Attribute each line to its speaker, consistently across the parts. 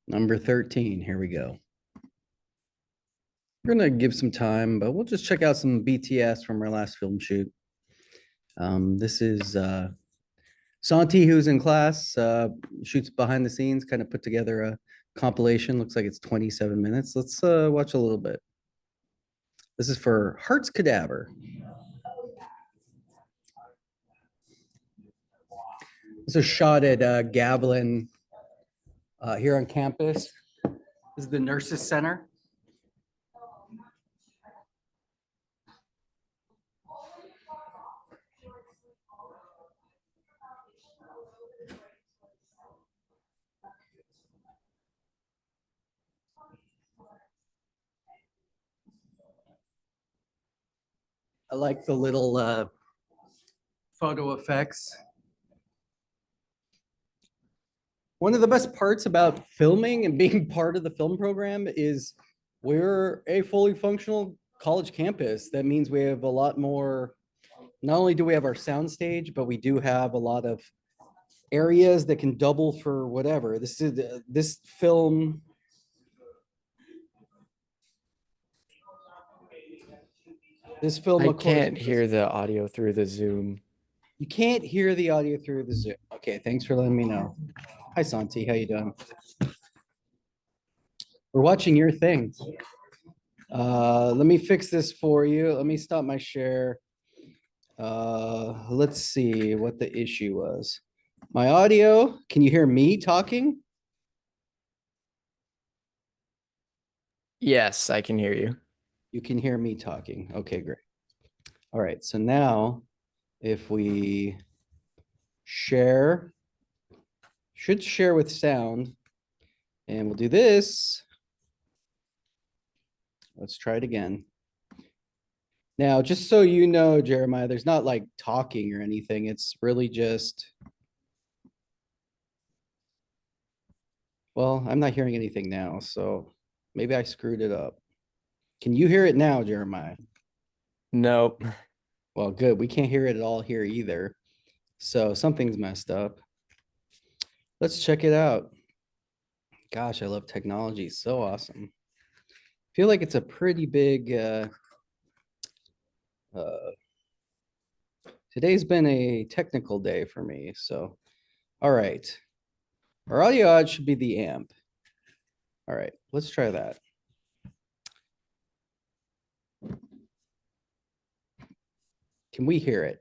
Speaker 1: Number 13. Here we go. We're gonna give some time, but we'll just check out some BTS from our last film shoot. This is Santi, who's in class, shoots behind the scenes, kind of put together a compilation. Looks like it's 27 minutes. Let's watch a little bit. This is for Heart's Cadaver. This is shot at Gavlin here on campus. This is the Nurses Center. I like the little photo effects. One of the best parts about filming and being part of the film program is we're a fully functional college campus. That means we have a lot more, not only do we have our sound stage, but we do have a lot of areas that can double for whatever. This film. This film,
Speaker 2: I
Speaker 1: of course,
Speaker 2: can't hear the audio through the Zoom.
Speaker 1: you can't hear the audio through the Zoom. Okay, thanks for letting me know. Hi, Santi. How you doing? We're watching your thing. Let me fix this for you. Let me stop my share. Let's see what the issue was. My audio, can you hear me talking?
Speaker 2: Yes, I can hear you.
Speaker 1: You can hear me talking. Okay, great. All right, so now if we share, should share with sound, and we'll do this. Let's try it again. Now, just so you know, Jeremiah, there's not like talking or anything. It's really just, well, I'm not hearing anything now, so maybe I screwed it up. Can you hear it now, Jeremiah?
Speaker 2: Nope.
Speaker 1: Well, good. We can't hear it at all here either. So something's messed up. Let's check it out. Gosh, I love technology. So awesome. Feel like it's a pretty big today's been a technical day for me. So, all right. Our audio out should be the amp. All right, let's try that. Can we hear it?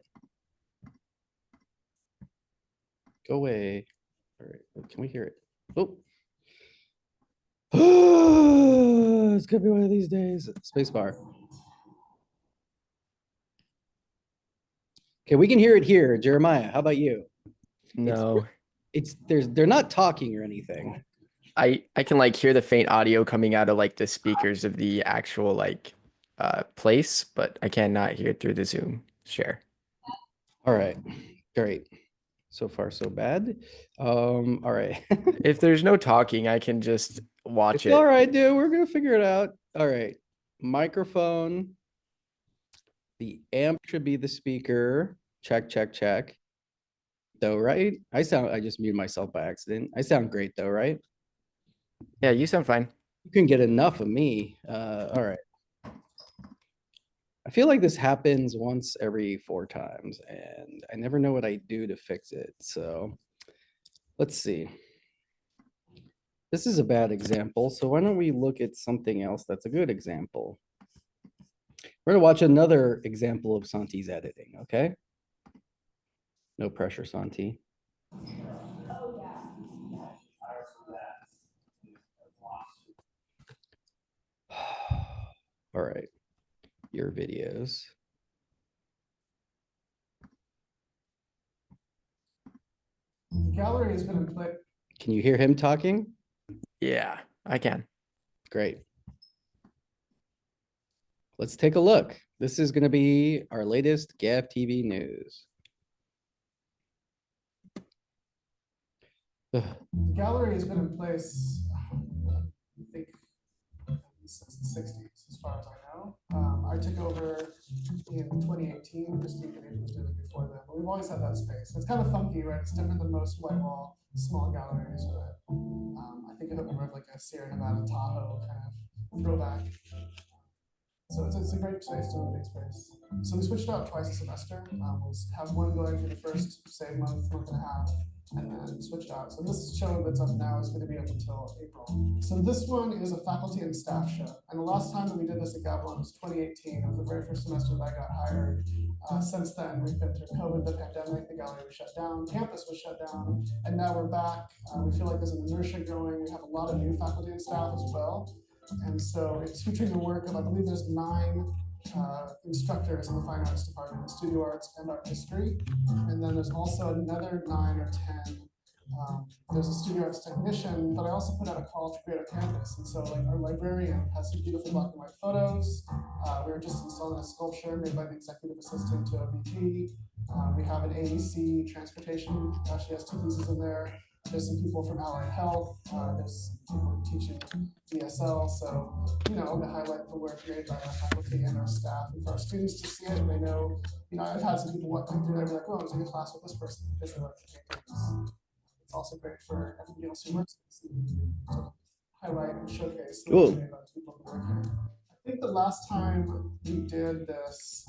Speaker 1: Go away. All right, can we hear it? Oh. It's gonna be one of these days. Spacebar. Okay, we can hear it here. Jeremiah, how about you?
Speaker 2: No.
Speaker 1: They're not talking or anything.
Speaker 2: I can like hear the faint audio coming out of like the speakers of the actual like place, but I cannot hear it through the Zoom share.
Speaker 1: All right, great. So far, so bad. All right.
Speaker 2: If there's no talking, I can just watch
Speaker 1: It's all
Speaker 2: it.
Speaker 1: right, dude. We're gonna figure it out. All right. Microphone. The amp should be the speaker. Check, check, check. Though, right? I just muted myself by accident. I sound great though, right?
Speaker 2: Yeah, you sound fine.
Speaker 1: You can get enough of me. All right. I feel like this happens once every 4 times, and I never know what I do to fix it. So let's see. This is a bad example, so why don't we look at something else that's a good example? We're gonna watch another example of Santi's editing, okay? No pressure, Santi. All right, your videos.
Speaker 3: Gallery has been in play.
Speaker 1: Can you hear him talking?
Speaker 2: Yeah, I can.
Speaker 1: Great. Let's take a look. This is going to be our latest GAF TV news.
Speaker 3: The gallery has been in place, I think, since the 60s, as far as I know. I took over in 2018. Christine was doing it before that, but we've always had that space. It's kind of funky, right? It's different than most white wall small galleries, but I think of it more of like a Sierra Nevada Tahoe kind of throwback. So it's a great space, it's a really big space. So we switched out twice a semester. We'll have one going for the first, say, month and a half, and then switched out. So this show that's up now is going to be up until April. So this one is a faculty and staff show. And the last time that we did this at Gavilan was 2018. It was the very first semester that I got hired. Since then, we've been through COVID, the pandemic, the gallery was shut down, campus was shut down, and now we're back. We feel like there's an inertia growing. We have a lot of new faculty and staff as well. And so it's featuring the work of, I believe there's 9 instructors in the fine arts department, studio arts and art history. And then there's also another 9 or 10. There's a studio arts technician, but I also put out a call to create a campus. And so like our librarian has some beautiful black and white photos. We were just installing a sculpture made by the executive assistant to OBG. We have an AEC transportation, she has 2 pieces in there. There's some people from Allied Health, there's people teaching DSL, so, you know, to highlight the work made by our faculty and our staff, and for our students to see it, and they know, you know, I've had some people walk through there and be like, oh, I was in a class with this person, because they like the paintings. It's also great for everybody else who works, to highlight and showcase the work made by the people who work here. I think the last time we did this,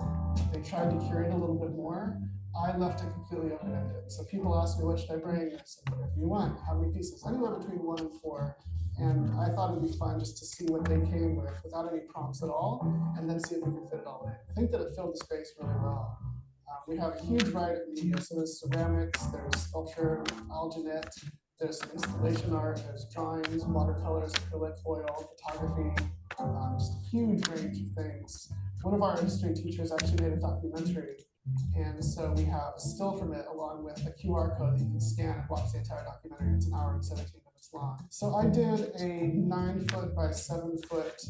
Speaker 3: they tried to curate a little bit more. I left it completely open-ended. So people asked me, what should I bring? I said, whatever you want. How many pieces? Anywhere between 1 and 4. And I thought it'd be fun just to see what they came with without any prompts at all, and then see if we can fit it all in. I think that it filled the space really well. We have a huge variety of media. So there's ceramics, there's sculpture, alginate, there's some installation art, there's drawings, watercolors, acrylic, oil, photography, just a huge range of things. One of our history teachers actually made a documentary, and so we have a still from it along with a QR code that you can scan and watch the entire documentary. It's 1 hour and 17 minutes long. So I did a 9-foot by 7-foot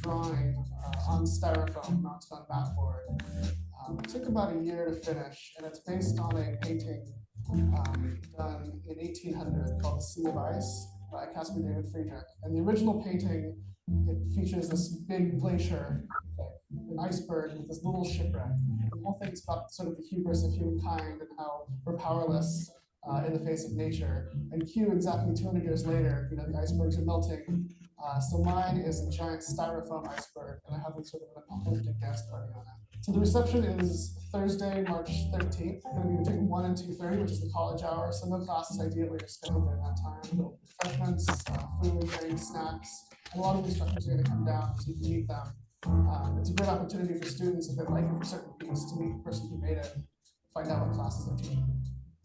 Speaker 3: drawing on styrofoam mounted on mat board. It took about a year to finish, and it's based on a painting done in 1800 called The Sea of Ice by Caspar David Friedrich. And the original painting, it features this big glacier, an iceberg with this little shipwreck. The whole thing's about sort of the hubris of humankind and how we're powerless in the face of nature. And cue exactly 200 years later, you know, the icebergs are melting. So mine is a giant styrofoam iceberg, and I have sort of an apocalyptic gas party on it. So the reception is Thursday, March 13th. Going to be between 1 and 2:30, which is the college hour. So no classes ideally are scheduled during that time. There'll be refreshments, food, drinks, snacks, and a lot of instructors are going to come down so you can meet them. It's a great opportunity for students if they like a certain piece to meet the person who made it, find out what classes they're teaching.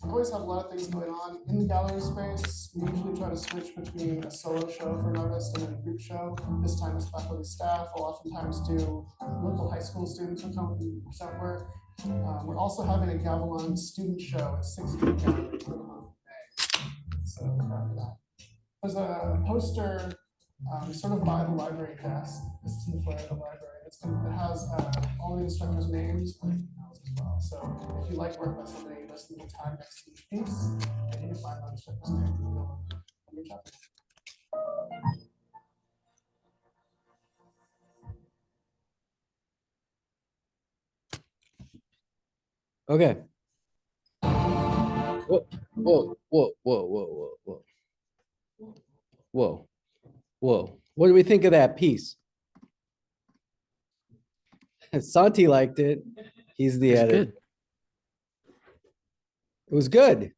Speaker 3: We always have a lot of things going on in the gallery space. We usually try to switch between a solo show for an artist and then a group show. This time as faculty staff, we'll oftentimes do local high school students who come and present work. We're also having a Gavilan student show at 6 Gallery for the month of May. So after that. There's a poster sort of by the library desk. This is the flyer of the library. It has all the instructors' names and emails as well. So if you like work by somebody, there's a little tag next to each piece, and you can find the instructor's name and reach out to them.
Speaker 1: Okay. Whoa, whoa, whoa, whoa, whoa, whoa, whoa. Whoa, whoa. What do we think of that piece? Santi liked it. He's the
Speaker 2: It's
Speaker 1: editor.
Speaker 2: good.
Speaker 1: It was good.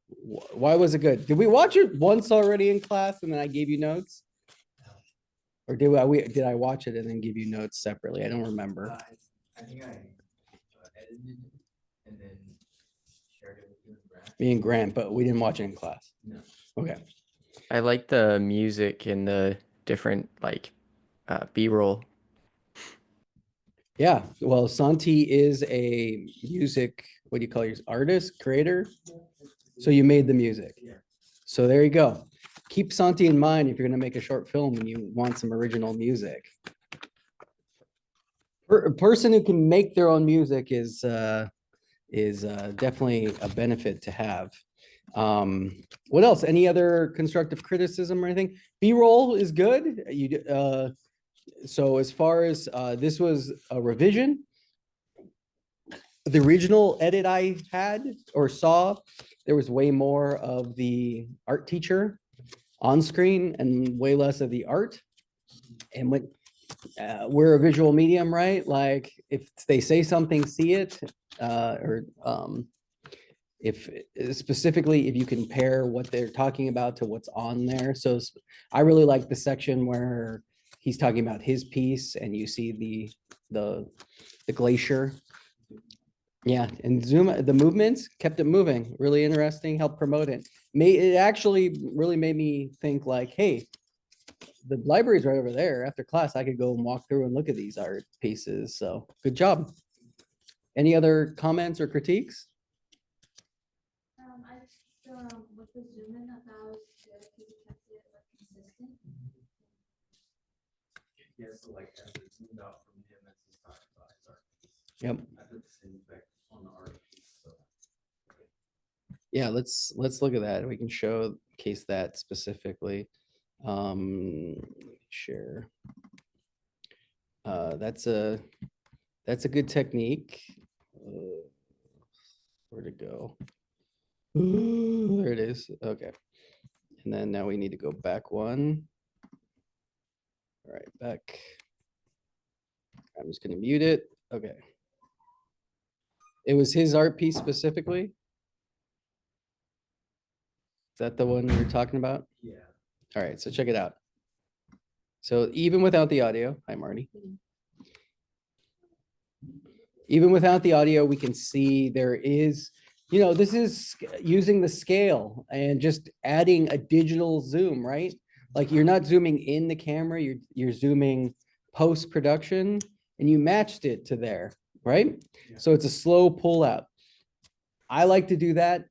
Speaker 1: Why was it good? Did we watch it once already in class and then I gave you notes? Or did I watch it and then give you notes separately? I don't remember.
Speaker 4: I think I edited it and then shared it with you and Brad.
Speaker 1: Me and Grant, but we didn't watch it in class.
Speaker 4: No.
Speaker 1: Okay.
Speaker 2: I like the music and the different like B-roll.
Speaker 1: Yeah. Well, Santi is a music, what do you call yours? Artist, creator? So you made the music.
Speaker 4: Yeah.
Speaker 1: So there you go. Keep Santi in mind if you're going to make a short film and you want some original music. A person who can make their own music is definitely a benefit to have. What else? Any other constructive criticism or anything? B-roll is good. So as far as this was a revision, the original edit I had or saw there was way more of the art teacher on screen and way less of the art. And when we're a visual medium, right? Like if they say something, see it, or if specifically if you compare what they're talking about to what's on there. So I really like the section where he's talking about his piece and you see the glacier. Yeah, and zoom, the movements kept it moving, really interesting, helped promote it. It actually really made me think like, hey, the library's right over there. After class, I could go and walk through and look at these art pieces. So good job. Any other comments or critiques?
Speaker 5: I just, with the zoom in, that was good, if you kept it like consistent.
Speaker 4: Yeah, so like as it zoomed out from him as he's talking about his art piece.
Speaker 1: Yep.
Speaker 4: I did the same effect on the art piece, so.
Speaker 1: Yeah, let's look at that. We can showcase that specifically. Share. That's a good technique. Where'd it go? There it is. Okay. And then now we need to go back one. All right, back. I'm just gonna mute it. Okay. It was his art piece specifically? Is that the one you're talking about?
Speaker 4: Yeah.
Speaker 1: All right, so check it out. So even without the audio, hi Marty. Even without the audio, we can see there is, this is using the scale and just adding a digital zoom, right? Like you're not zooming in the camera, you're zooming post-production and you matched it to there, right?
Speaker 4: Yeah.
Speaker 1: So it's a slow pull out. I like to do that.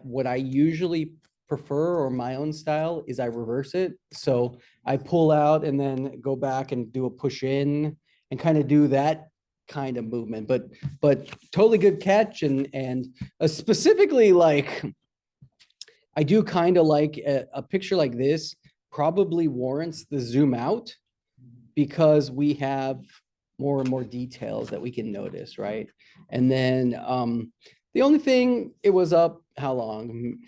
Speaker 1: What I usually prefer, or my own style, is I reverse it. So I pull out and then go back and do a push in and kind of do that kind of movement, but totally good catch. And specifically, like, I do kind of like a picture like this probably warrants the zoom out because we have more and more details that we can notice, right? And then the only thing, it was up how long?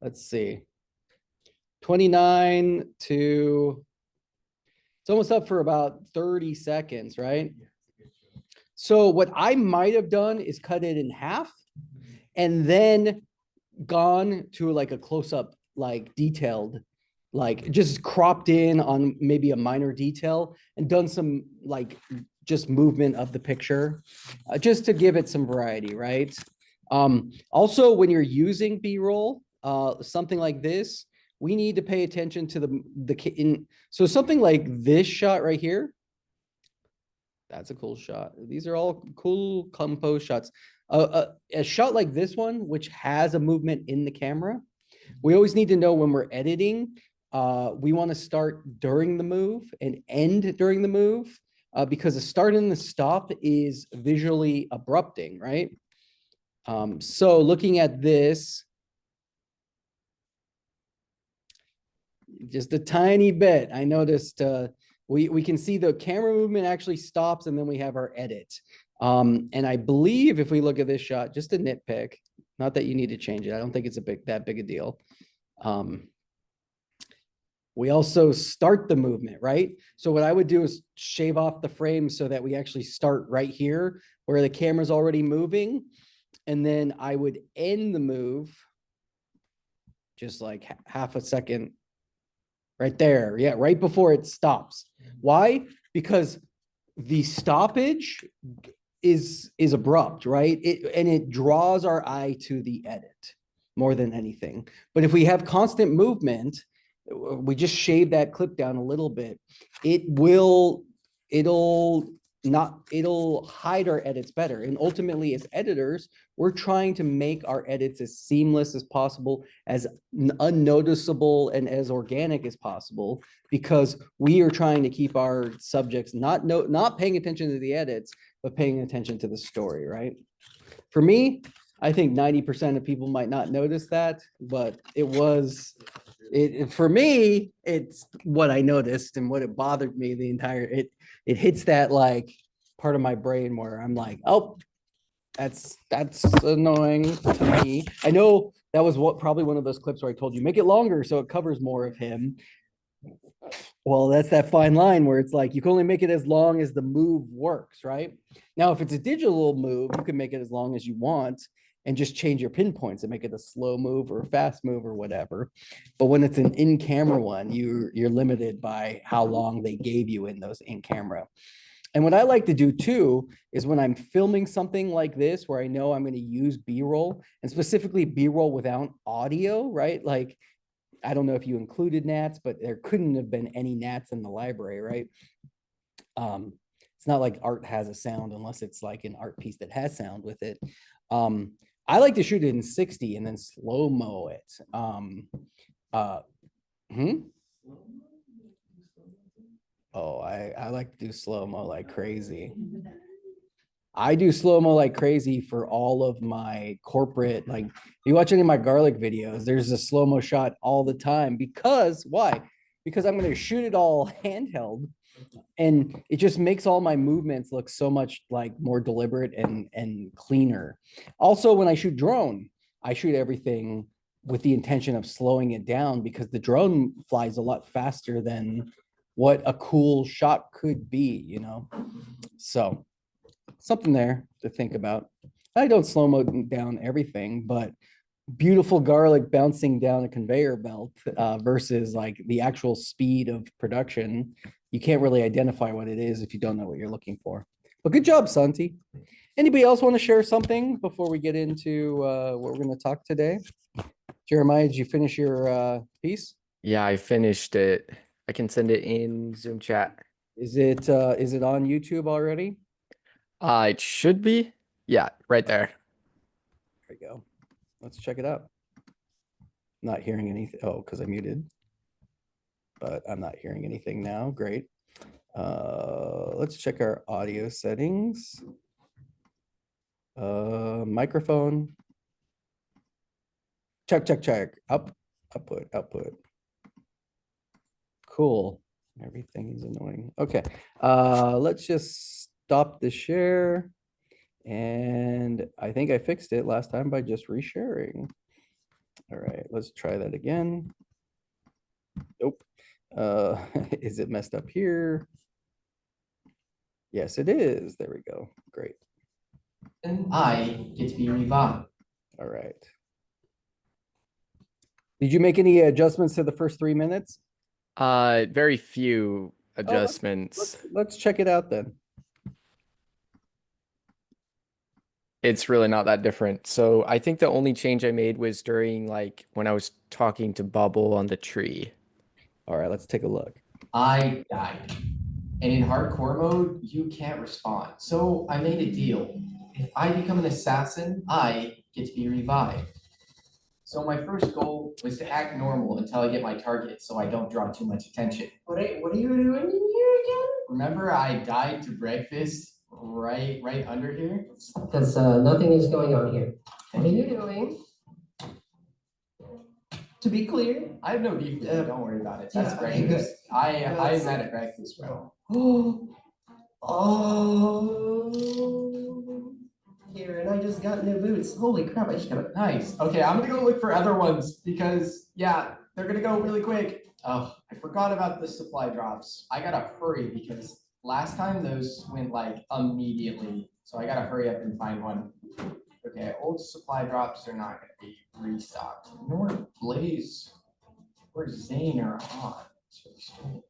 Speaker 1: Let's see. 29 to, it's almost up for about 30 seconds, right? So what I might have done is cut it in half and then gone to like a close-up, like detailed, like just cropped in on maybe a minor detail and done some like just movement of the picture, just to give it some variety, right? Also, when you're using B-roll, something like this, we need to pay attention to so something like this shot right here, that's a cool shot. These are all cool composed shots. A shot like this one, which has a movement in the camera, we always need to know when we're editing, we want to start during the move and end during the move, because the start and the stop is visually abrupting, right? So looking at this, just a tiny bit, I noticed we can see the camera movement actually stops and then we have our edit. And I believe if we look at this shot, just a nitpick, not that you need to change it. I don't think it's that big a deal. We also start the movement, right? So what I would do is shave off the frame so that we actually start right here where the camera's already moving. And then I would end the move just like half a second right there. Yeah, right before it stops. Why? Because the stoppage is abrupt, right? And it draws our eye to the edit more than anything. But if we have constant movement, we just shave that clip down a little bit, it'll hide our edits better. And ultimately, as editors, we're trying to make our edits as seamless as possible, as unnoticeable and as organic as possible, because we are trying to keep our subjects not paying attention to the edits, but paying attention to the story, right? For me, I think 90% of people might not notice that, but for me, it's what I noticed and what it bothered me the entire, it hits that like part of my brain where I'm like, oh, That's annoying to me. I know that was probably one of those clips where I told you, make it longer so it covers more of him. Well, that's that fine line where it's like you can only make it as long as the move works, right? Now, if it's a digital move, you can make it as long as you want and just change your pinpoints and make it a slow move or a fast move or whatever. But when it's an in-camera one, you're limited by how long they gave you in those in-camera. And what I like to do too is when I'm filming something like this, where I know I'm going to use B-roll and specifically B-roll without audio, right? Like, I don't know if you included gnats, but there couldn't have been any gnats in the library, right? It's not like art has a sound unless it's like an art piece that has sound with it. I like to shoot it in 60 and then slow-mo it. Oh, I like to do slow-mo like crazy. I do slow-mo like crazy for all of my corporate, like if you watch any of my garlic videos, there's a slow-mo shot all the time. Because why? Because I'm going to shoot it all handheld and it just makes all my movements look so much like more deliberate and cleaner. Also, when I shoot drone, I shoot everything with the intention of slowing it down because the drone flies a lot faster than what a cool shot could be, you know? So something there to think about. I don't slow-mo down everything, but beautiful garlic bouncing down a conveyor belt versus like the actual speed of production. You can't really identify what it is if you don't know what you're looking for. But good job, Santi. Anybody else want to share something before we get into what we're going to talk today? Jeremiah, did you finish your piece?
Speaker 2: Yeah, I finished it. I can send it in Zoom chat.
Speaker 1: Is it on YouTube already?
Speaker 2: It should be. Yeah, right there.
Speaker 1: There we go. Let's check it out. Not hearing anything. Oh, because I muted. But I'm not hearing anything now. Great. Let's check our audio settings. Microphone. Check. Output. Cool. Everything is annoying. Okay. Let's just stop the share. And I think I fixed it last time by just resharing. All right, let's try that again. Nope. Is it messed up here? Yes, it is. There we go. Great.
Speaker 4: And I get to be revived.
Speaker 1: All right. Did you make any adjustments to the first 3 minutes?
Speaker 2: Very few adjustments.
Speaker 1: Let's check it out then.
Speaker 2: It's really not that different. So I think the only change I made was during like when I was talking to Bubble on the tree.
Speaker 1: All right, let's take a look.
Speaker 4: I died. And in hardcore mode, you can't respond. So I made a deal. If I become an assassin, I get to be revived. So my first goal was to act normal until I get my target so I don't draw too much attention. What are you doing in here again? Remember I died to breakfast right under here?
Speaker 6: Because nothing is going on here. What are you doing? To be clear,
Speaker 4: I have no beef with you, don't worry about it. That's
Speaker 6: Yeah,
Speaker 4: great.
Speaker 6: good.
Speaker 4: I met at breakfast, bro.
Speaker 6: Here, and I just got new boots. Holy crap, I just got it.
Speaker 4: Nice. Okay, I'm gonna go look for other ones because yeah, they're gonna go really quick. Oh, I forgot about the supply drops. I gotta hurry because last time those went like immediately. So I gotta hurry up and find one. Okay, old supply drops are not gonna be restocked. Nor Blaze or Zane are on. It's really strange.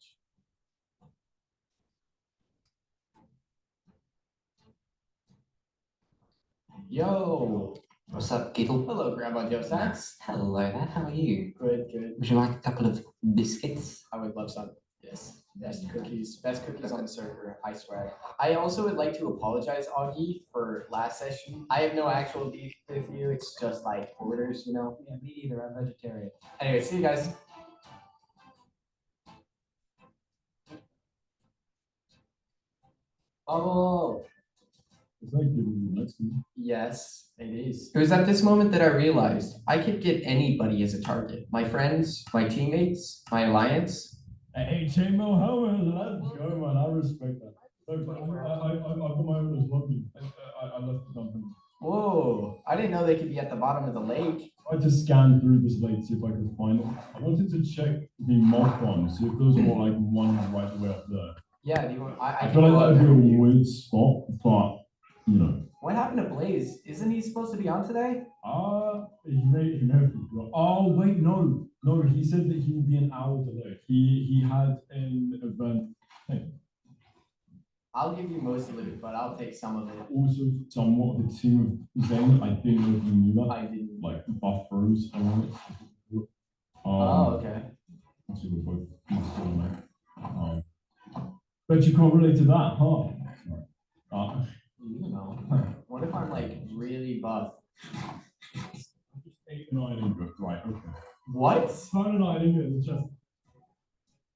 Speaker 4: Yo.
Speaker 7: What's up, Giddle?
Speaker 4: Hello, Grandma Joe Sachs.
Speaker 7: Hello there, how are you?
Speaker 4: Good.
Speaker 7: Would you like a couple of biscuits?
Speaker 4: I would love some. Yes. Best cookies on the server, I swear. I also would like to apologize, Augie, for last session. I have no actual beef with you. It's just like orders, you know? Yeah, me either. I'm vegetarian. Anyway, see you guys. Oh.
Speaker 8: Is that giving you next to me?
Speaker 4: Yes, it is. It was at this moment that I realized I could get anybody as a target. My friends, my teammates, my alliance.
Speaker 8: Hey, Chamo, how let's go, man. I respect that. Look, I got my own as lucky. I left something.
Speaker 4: Whoa, I didn't know they could be at the bottom of the lake.
Speaker 8: I just scanned through this lake to see if I could find them. I wanted to check the moth ones, see if those were like one right the way up there.
Speaker 4: Yeah, do you want, I
Speaker 8: I
Speaker 4: can
Speaker 8: feel
Speaker 4: go
Speaker 8: like
Speaker 4: up
Speaker 8: that would
Speaker 4: there
Speaker 8: be
Speaker 4: with
Speaker 8: a
Speaker 4: you.
Speaker 8: weird spot, but you know.
Speaker 4: What happened to Blaze? Isn't he supposed to be on today?
Speaker 8: He may have forgot. Oh wait, no, he said that he would be an owl today. He had an event. Hey,
Speaker 4: I'll give you most of it, but I'll take some of it.
Speaker 8: also somewhat of a team of Zen. I didn't know if you knew that.
Speaker 4: I didn't.
Speaker 8: Like buff bros, I want it.
Speaker 4: Oh, okay.
Speaker 8: Actually, we're both muscular, mate. Bet you can't relate to that, huh? Right.
Speaker 4: You know. What if I'm like really buff?
Speaker 8: Just ate an iron ingot. Right, okay.
Speaker 4: What?
Speaker 8: Found an iron ingot in the chest.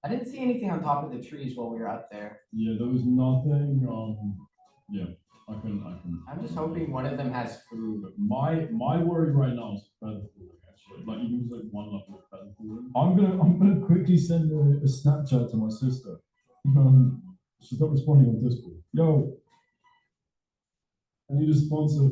Speaker 4: I didn't see anything on top of the trees while we were out there.
Speaker 8: Yeah, there was nothing. Yeah, I can.
Speaker 4: I'm just hoping one of them has food.
Speaker 8: But my worry right now is feather falling. Actually, like even just like one level of feather falling. I'm gonna quickly send a Snapchat to my sister. She's not responding on Discord. Yo, I need a sponsor.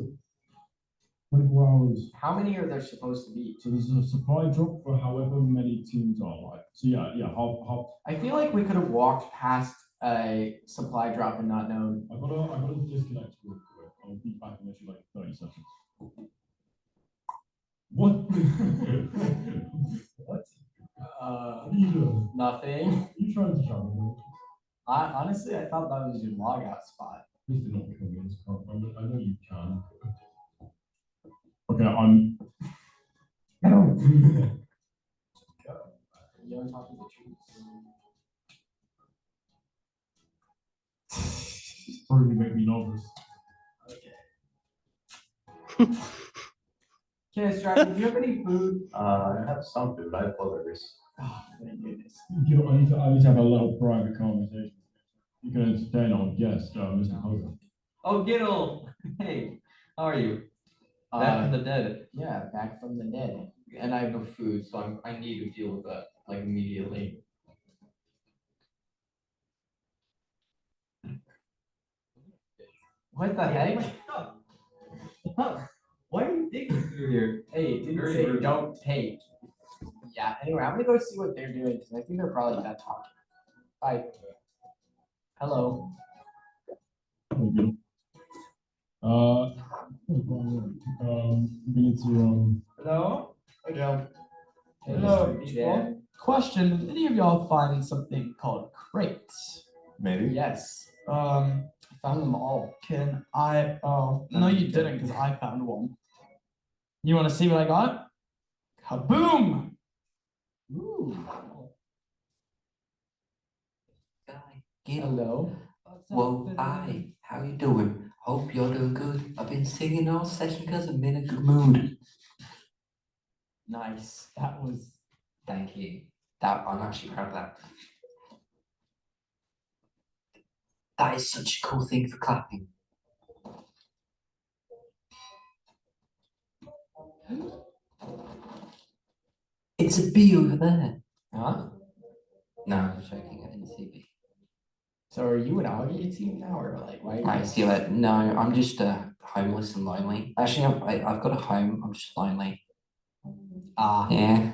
Speaker 8: 24 hours.
Speaker 4: How many are there supposed to be?
Speaker 8: So there's a supply drop for however many teams are like. So yeah, half.
Speaker 4: I feel like we could have walked past a supply drop and not known.
Speaker 8: I gotta disconnect real quick. I'll be back in literally like 30 seconds. What? What? What are you doing?
Speaker 4: Nothing.
Speaker 8: Are you trying to shout me?
Speaker 4: Honestly, I thought that was your logout spot.
Speaker 8: Please do not kill me. It's I know you can. Okay, I'm. No.
Speaker 4: You on top of the trees?
Speaker 8: Sorry to make me nervous.
Speaker 4: Okay, Strider, do you have any food?
Speaker 9: I have some food. I have burgers.
Speaker 4: Oh, thank goodness.
Speaker 8: You know, I need to have a little private conversation. You can entertain our guest, Mr. Hogan.
Speaker 9: Oh, Giddle! Hey, how are you? Back from the dead.
Speaker 4: Yeah, back from the dead.
Speaker 9: And I have no food, so I need to deal with that like immediately.
Speaker 4: What the heck?
Speaker 9: Why are you digging through here?
Speaker 4: Hey, it didn't
Speaker 9: Very
Speaker 4: say
Speaker 9: rude.
Speaker 4: don't take. Yeah, anyway, I'm gonna go see what they're doing because I think they're probably done talking. Bye. Hello.
Speaker 8: Okay. We need to
Speaker 10: Hello?
Speaker 4: Hello.
Speaker 10: Hello,
Speaker 4: Mr.
Speaker 10: people.
Speaker 4: Jen.
Speaker 10: Question, did any of y'all find something called crates?
Speaker 9: Maybe.
Speaker 4: Yes,
Speaker 10: I
Speaker 4: found them all.
Speaker 10: can I, oh, no you didn't, because I found one. You wanna see what I got? Kaboom!
Speaker 4: Ooh.
Speaker 7: Gil.
Speaker 4: Hello.
Speaker 7: Well, hi. How you doing? Hope you're doing good. I've been singing all session because I'm in a good mood.
Speaker 4: Nice. That was.
Speaker 7: Thank you. I'm actually proud of that. That is such a cool thing for clapping. It's a bee over there.
Speaker 4: Huh?
Speaker 7: No, I'm joking. I didn't see a bee.
Speaker 4: So are you an Augie team now, or like why?
Speaker 7: I see that. No, I'm just homeless and lonely. Actually, I've got a home. I'm just lonely.
Speaker 4: Ah,
Speaker 7: Yeah.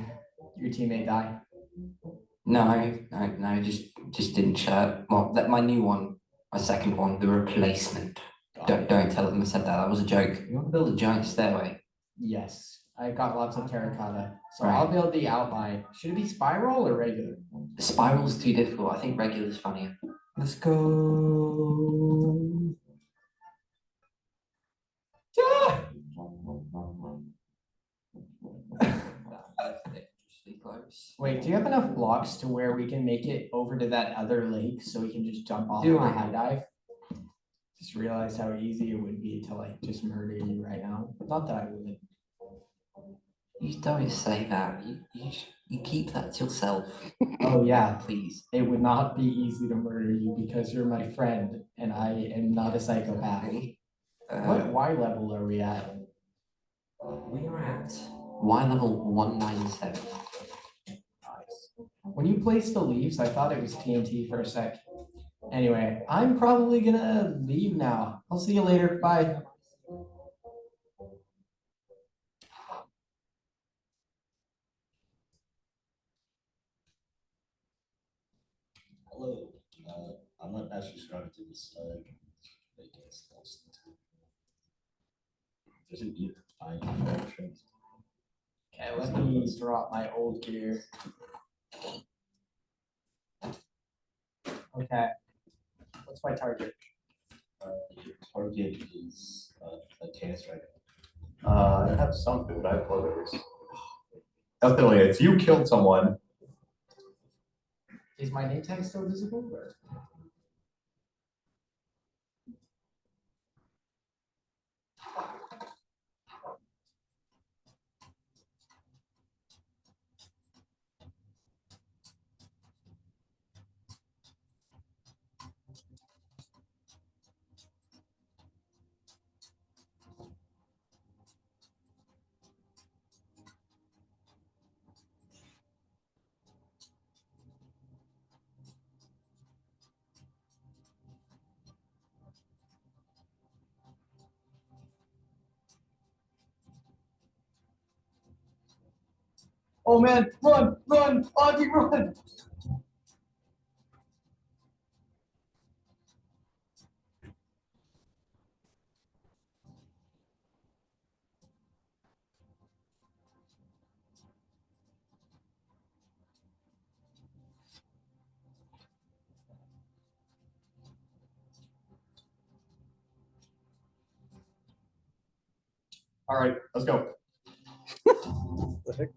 Speaker 4: your teammate died.
Speaker 7: No. Just didn't share. Well, my new one, my second one, the replacement. Don't tell them I said that. That was a joke. You want to build a giant stairway?
Speaker 4: Yes, I got lots of terracotta, so
Speaker 7: Right.
Speaker 4: I'll build the outline. Should it be spiral or regular?
Speaker 7: The spiral's too difficult. I think regular's funnier.
Speaker 4: Let's go. Wait, do you have enough blocks to where we can make it over to that other lake so we can just jump off
Speaker 7: Do
Speaker 4: and
Speaker 7: I?
Speaker 4: high dive? Just realized how easy it would be to like just murder you right now. Not that I would.
Speaker 7: You don't say that. You keep that to yourself.
Speaker 4: Oh yeah,
Speaker 7: Please.
Speaker 4: it would not be easy to murder you because you're my friend and I am not a psychopath. What Y level are we at?
Speaker 7: We are at Y level 197.
Speaker 4: When you placed the leaves, I thought it was TNT for a sec. Anyway, I'm probably gonna leave now. I'll see you later. Bye.
Speaker 8: Hello. I'm not actually sure how to do this. Does it need options?
Speaker 4: Okay, let me drop my old gear. Okay. What's my target?
Speaker 8: Your target is a chaos dragon. I have some food. I have others. Definitely, if you killed someone.
Speaker 4: Is my name tag still visible? Or? Oh man, run, Augie, run!
Speaker 8: All right, let's go.
Speaker 1: The heck?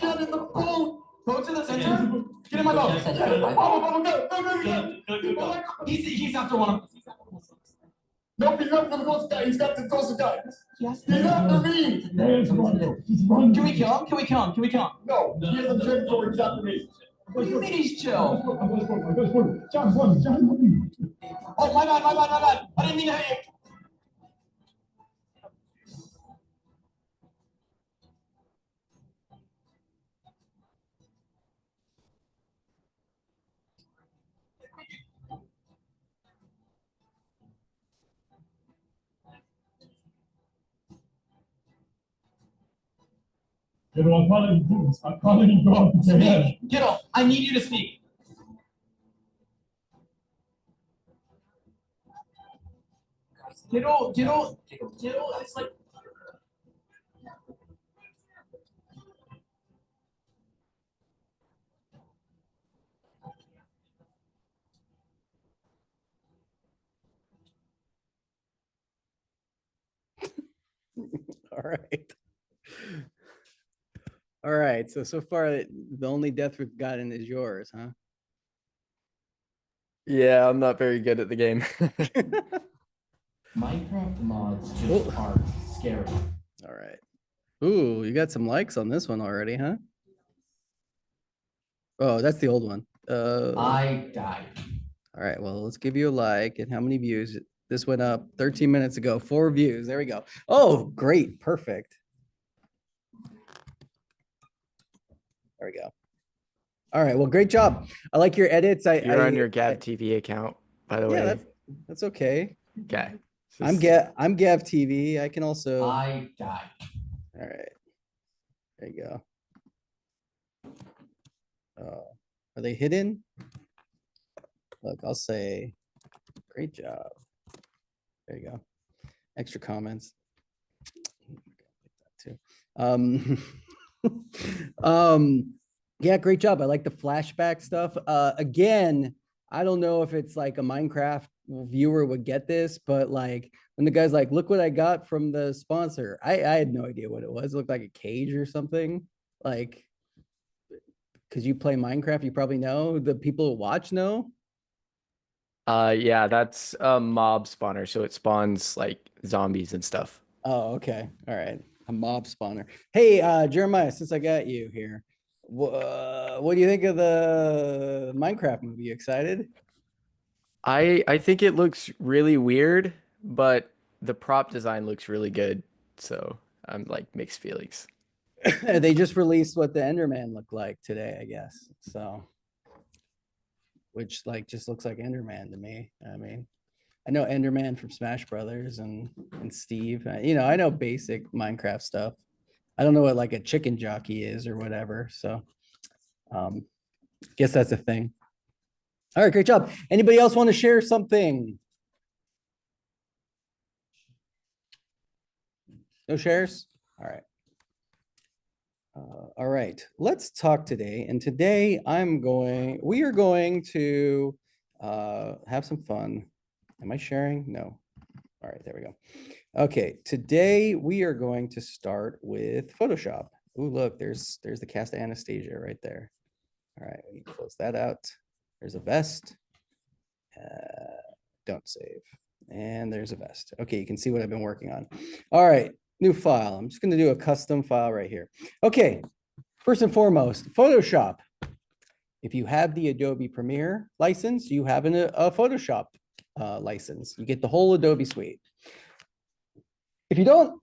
Speaker 4: Get in the boat! Go to the center. Get in my boat. Go. He's after one of them.
Speaker 8: Nope, he's after the ghost guy. He's got the ghost guy.
Speaker 4: Yes.
Speaker 8: He's after me.
Speaker 4: Can we kill him? Can we kill him? Can we kill him?
Speaker 8: No, he has a territory. He's after me.
Speaker 4: What do you mean he's chill?
Speaker 8: John, run.
Speaker 4: Oh, my bad. I didn't mean to hit you.
Speaker 8: You know, I can't let you do this. I can't let you go out the
Speaker 4: Speak, Gittle. I need you to speak. Gittle. It's like.
Speaker 1: All right. All right. So far, the only death we've gotten is yours, huh?
Speaker 2: Yeah, I'm not very good at the game.
Speaker 10: Minecraft mods just
Speaker 1: Oh.
Speaker 10: are scary.
Speaker 1: All right. Ooh, you got some likes on this one already, huh? Oh, that's the old one.
Speaker 10: I died.
Speaker 1: All right. Well, let's give you a like. And how many views? This went up 13 minutes ago. 4 views. There we go. Oh, great. Perfect. There we go. All right. Well, great job. I like your edits.
Speaker 2: You're on your Gav TV account, by the
Speaker 1: Yeah,
Speaker 2: way.
Speaker 1: that's okay.
Speaker 2: Okay.
Speaker 1: I'm Gav TV. I can also.
Speaker 10: I died.
Speaker 1: All right. There you go. Are they hidden? Look, I'll say, great job. There you go. Extra comments. Too. Yeah, great job. I like the flashback stuff. Again, I don't know if it's like a Minecraft viewer would get this, but like when the guy's like, look what I got from the sponsor. I had no idea what it was. It looked like a cage or something. Like, because you play Minecraft, you probably know. The people who watch know.
Speaker 2: Yeah, that's a mob spawner, so it spawns like zombies and stuff.
Speaker 1: Oh, okay. All right. A mob spawner. Hey, Jeremiah, since I got you here, What do you think of the Minecraft movie? You excited?
Speaker 2: I think it looks really weird, but the prop design looks really good. So I'm like mixed feelings.
Speaker 1: They just released what the Enderman looked like today, I guess. So, which like just looks like Enderman to me. I mean, I know Enderman from Smash Brothers and Steve. You know, I know basic Minecraft stuff. I don't know what like a chicken jockey is or whatever. So, guess that's a thing. All right, great job. Anybody else want to share something? No shares? All right. All right, let's talk today. And today we are going to have some fun. Am I sharing? No. All right, there we go. Okay, today we are going to start with Photoshop. Oh, look, there's the cast Anastasia right there. All right, we can close that out. There's a vest. Don't save. And there's a vest. Okay, you can see what I've been working on. All right, new file. I'm just going to do a custom file right here. Okay, first and foremost, Photoshop. If you have the Adobe Premiere license, you have a Photoshop license. You get the whole Adobe suite. If you don't,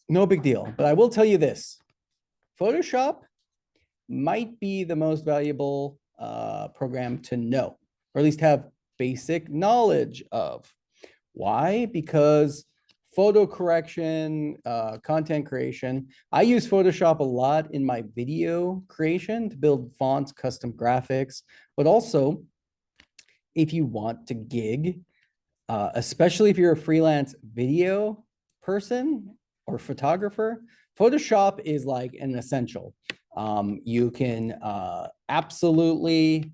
Speaker 1: no big deal. But I will tell you this. Photoshop might be the most valuable program to know, or at least have basic knowledge of. Why? Because photo correction, content creation. I use Photoshop a lot in my video creation to build fonts, custom graphics, but also if you want to gig, especially if you're a freelance video person or photographer, Photoshop is like an essential. You can absolutely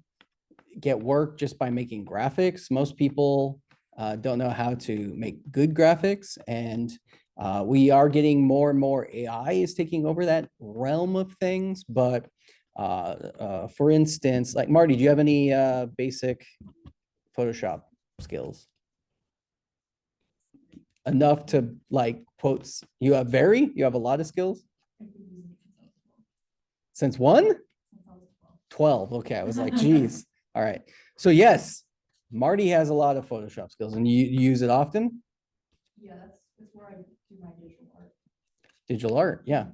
Speaker 1: get work just by making graphics. Most people don't know how to make good graphics, and we are getting more and more AI is taking over that realm of things. But for instance, like Marty, do you have any basic Photoshop skills? Enough to like quotes. You have a lot of skills. Since one? 12. Okay, I was like, geez. All right. So yes, Marty has a lot of Photoshop skills, and you use it often?
Speaker 5: Yeah, that's where I do my digital art.
Speaker 1: Digital art, yeah.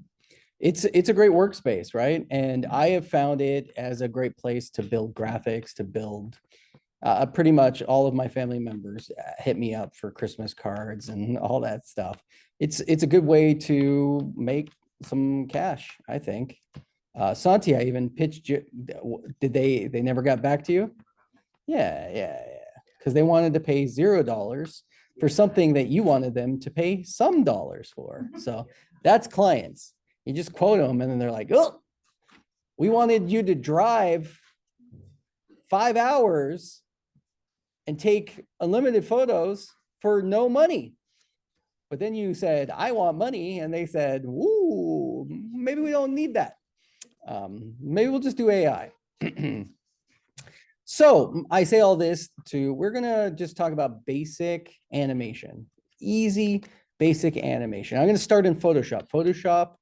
Speaker 1: It's a great workspace, right? And I have found it as a great place to build graphics, to build pretty much all of my family members hit me up for Christmas cards and all that stuff. It's a good way to make some cash, I think. Santi, I even pitched you. Did they never got back to you? Yeah. Because they wanted to pay $0 for something that you wanted them to pay some dollars for. So that's clients. You just quote them and then they're like, oh, we wanted you to drive 5 hours and take unlimited photos for no money. But then you said, I want money. And they said, ooh, maybe we don't need that. Maybe we'll just do AI. So I say all this we're gonna just talk about basic animation, easy basic animation. I'm gonna start in Photoshop. Photoshop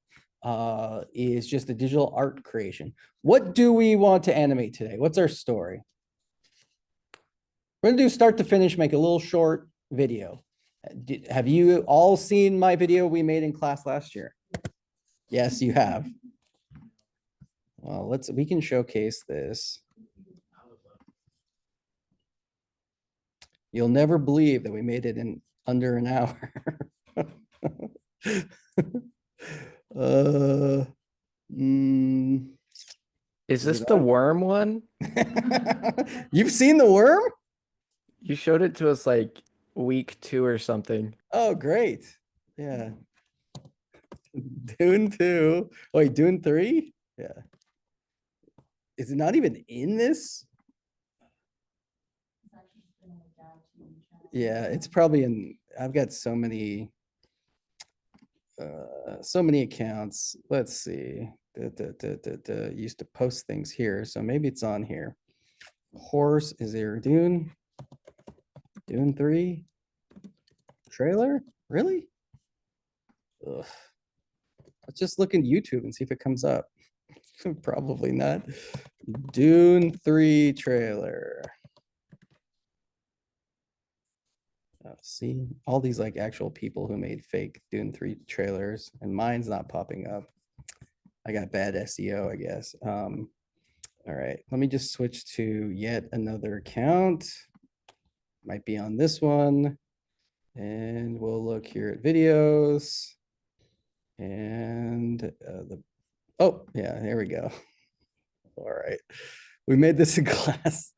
Speaker 1: is just a digital art creation. What do we want to animate today? What's our story? We're gonna do start to finish, make a little short video. Have you all seen my video we made in class last year? Yes, you have. Well, we can showcase this. You'll never believe that we made it in under an hour.
Speaker 2: Is this the worm one?
Speaker 1: You've seen the worm?
Speaker 2: You showed it to us like week 2 or something.
Speaker 1: Oh, great. Yeah. Dune 2. Wait, Dune 3? Yeah. Is it not even in this? Yeah, it's probably in. I've got so many accounts. Let's see. Used to post things here, so maybe it's on here. Horse, is there Dune 3 trailer? Really? Ugh. Let's just look in YouTube and see if it comes up. Probably not. Dune 3 trailer. See, all these like actual people who made fake Dune 3 trailers, and mine's not popping up. I got bad SEO, I guess. All right, let me just switch to yet another account. Might be on this one. And we'll look here at videos. And oh, yeah, there we go. All right, we made this in class.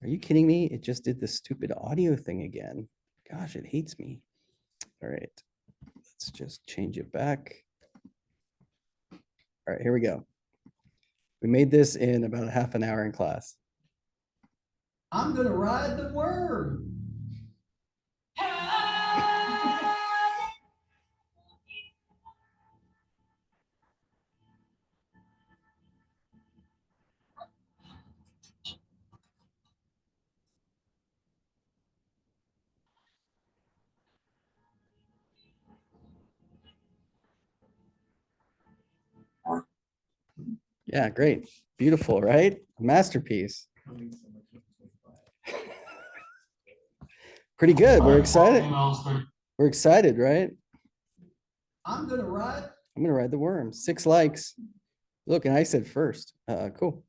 Speaker 1: Are you kidding me? It just did this stupid audio thing again. Gosh, it hates me. All right, let's just change it back. All right, here we go. We made this in about a half an hour in class.
Speaker 4: I'm gonna ride the worm.
Speaker 1: Yeah, great. Beautiful, right? Masterpiece. Pretty good. We're excited. We're excited, right?
Speaker 4: I'm gonna ride.
Speaker 1: I'm gonna ride the worm. 6 likes. Look, and I said first. Cool.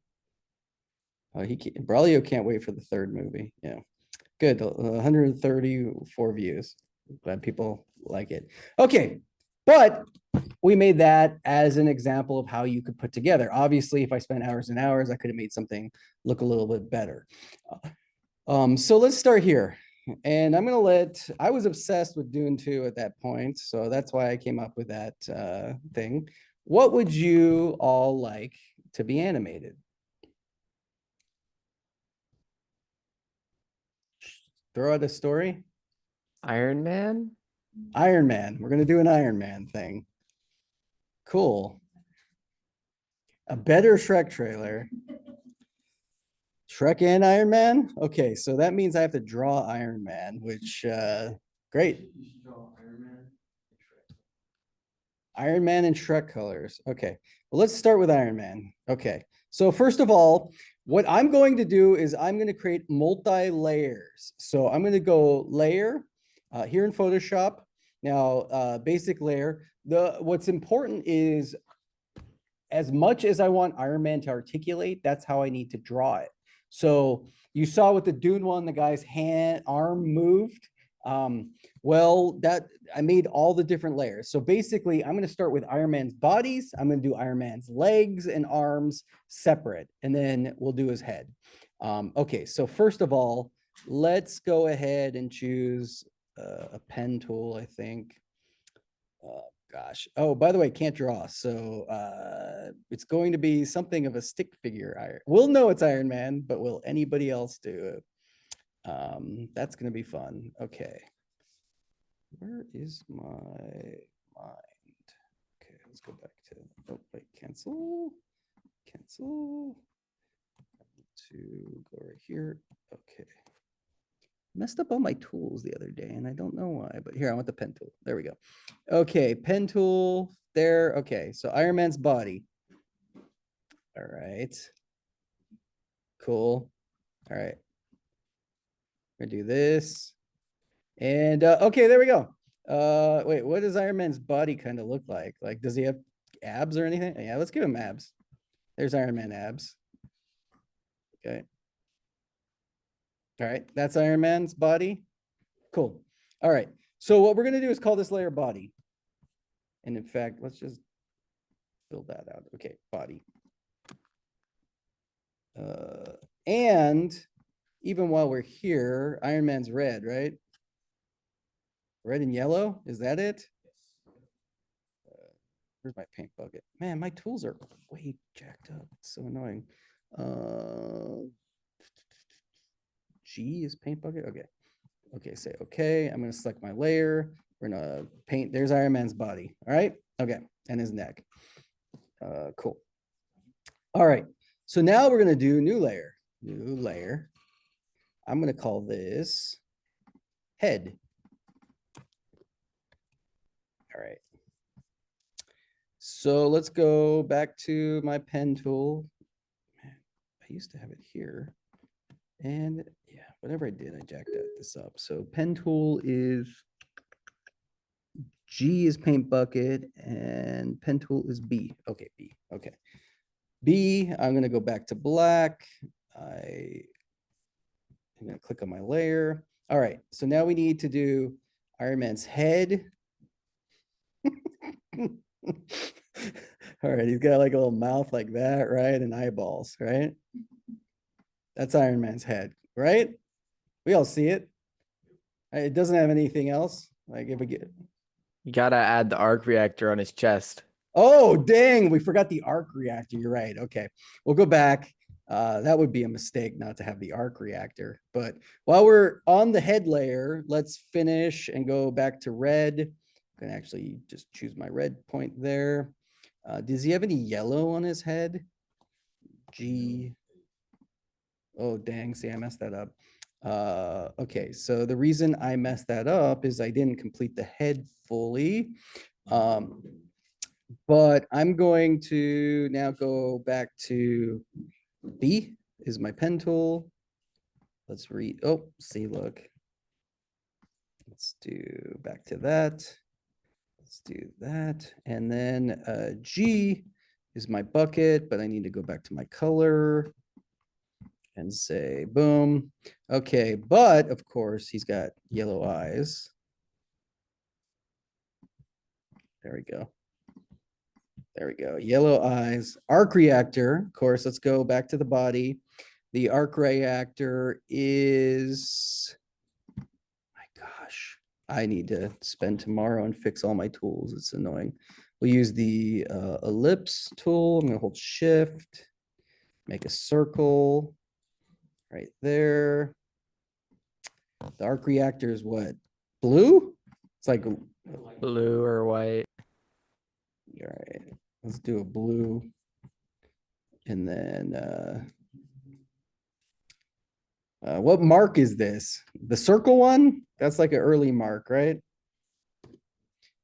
Speaker 1: Braulio can't wait for the 3rd movie. Yeah, good. 134 views. Glad people like it. Okay, but we made that as an example of how you could put together. Obviously, if I spent hours and hours, I could have made something look a little bit better. So let's start here. And I'm gonna I was obsessed with Dune 2 at that point, so that's why I came up with that thing. What would you all like to be animated? Throw out a story.
Speaker 2: Iron Man?
Speaker 1: Iron Man. We're gonna do an Iron Man thing. Cool. A better Shrek trailer. Shrek and Iron Man? Okay, so that means I have to draw Iron Man, which great. Iron Man and Shrek colors. Okay, well, let's start with Iron Man. Okay, so first of all, what I'm going to do is I'm going to create multi-layers. So I'm going to go layer here in Photoshop. Now, basic layer. What's important is as much as I want Iron Man to articulate, that's how I need to draw it. So you saw with the Dune one, the guy's arm moved. Well, that I made all the different layers. So basically, I'm going to start with Iron Man's bodies. I'm going to do Iron Man's legs and arms separate, and then we'll do his head. Okay, so first of all, let's go ahead and choose a pen tool, I think. Gosh. Oh, by the way, can't draw. So it's going to be something of a stick figure. We'll know it's Iron Man, but will anybody else do it? That's going to be fun. Okay. Where is my mind? Okay, let's go back to, oh, wait, cancel. To go right here. Okay. Messed up all my tools the other day and I don't know why, but here, I want the pen tool. There we go. Okay, pen tool there. Okay, so Iron Man's body. All right. Cool. All right. I'm gonna do this. And okay, there we go. Wait, what does Iron Man's body kind of look like? Like, does he have abs or anything? Yeah, let's give him abs. There's Iron Man abs. Okay. All right, that's Iron Man's body. Cool. All right, so what we're gonna do is call this layer body. And in fact, let's just build that out. Okay, body. And even while we're here, Iron Man's red, right? Red and yellow, is that it? Where's my paint bucket? Man, my tools are way jacked up. It's so annoying. G is paint bucket. Okay. Okay, say okay. I'm gonna select my layer. We're gonna paint. There's Iron Man's body. All right. Okay, and his neck. Cool. All right. So now we're gonna do new layer. New layer. I'm gonna call this head. All right. So let's go back to my pen tool. Man, I used to have it here. And yeah, whatever I did, I jacked this up. So pen tool is G is paint bucket and pen tool is B. Okay, B. Okay. B, I'm gonna go back to black. I'm gonna click on my layer. All right, so now we need to do Iron Man's head. All right, he's got like a little mouth like that, right? And eyeballs, right? That's Iron Man's head, right? We all see it. It doesn't have anything else. Like if we get,
Speaker 2: You gotta add the arc reactor on his chest.
Speaker 1: oh, dang, we forgot the arc reactor. You're right. Okay, we'll go back. That would be a mistake not to have the arc reactor. But while we're on the head layer, let's finish and go back to red. I'm gonna actually just choose my red point there. Does he have any yellow on his head? G. Oh, dang, see, I messed that up. Okay, so the reason I messed that up is I didn't complete the head fully. But I'm going to now go back to B is my pen tool. Let's read, oh, see, look. Let's do back to that. Let's do that. And then G is my bucket, but I need to go back to my color and say, boom. Okay, but of course he's got yellow eyes. There we go. There we go. Yellow eyes. Arc reactor, of course, let's go back to the body. The arc reactor is, my gosh, I need to spend tomorrow and fix all my tools. It's annoying. We'll use the ellipse tool. I'm gonna hold shift, make a circle right there. The arc reactor is what? Blue? It's like
Speaker 2: Blue or white.
Speaker 1: all right. Let's do a blue. And then what mark is this? The circle one? That's like an early mark, right?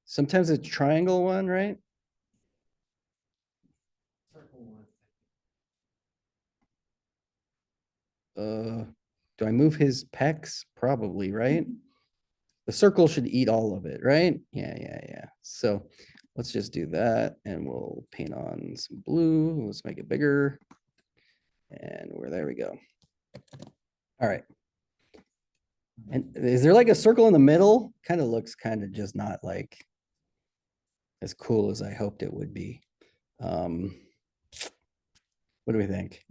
Speaker 1: Sometimes a triangle one, right? Do I move his pecs? Probably, right? The circle should eat all of it, right? Yeah. So let's just do that and we'll paint on some blue. Let's make it bigger. And there we go. All right. And is there like a circle in the middle? Kind of looks kind of just not like as cool as I hoped it would be. What do we think?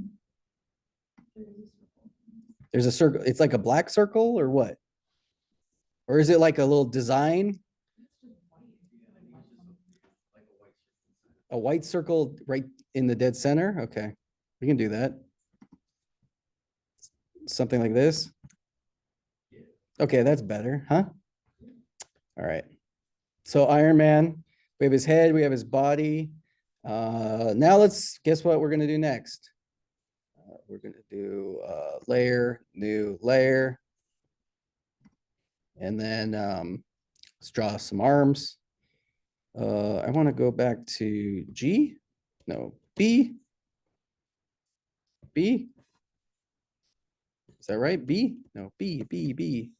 Speaker 1: There's a circle. It's like a black circle or what? Or is it like a little design? A white circle right in the dead center? Okay, we can do that. Something like this. Okay, that's better, huh? All right. So Iron Man, we have his head, we have his body. Now let's guess what we're gonna do next. We're gonna do layer, new layer. And then let's draw some arms. I want to go back to G. No, B. B. Is that right? B? No, B.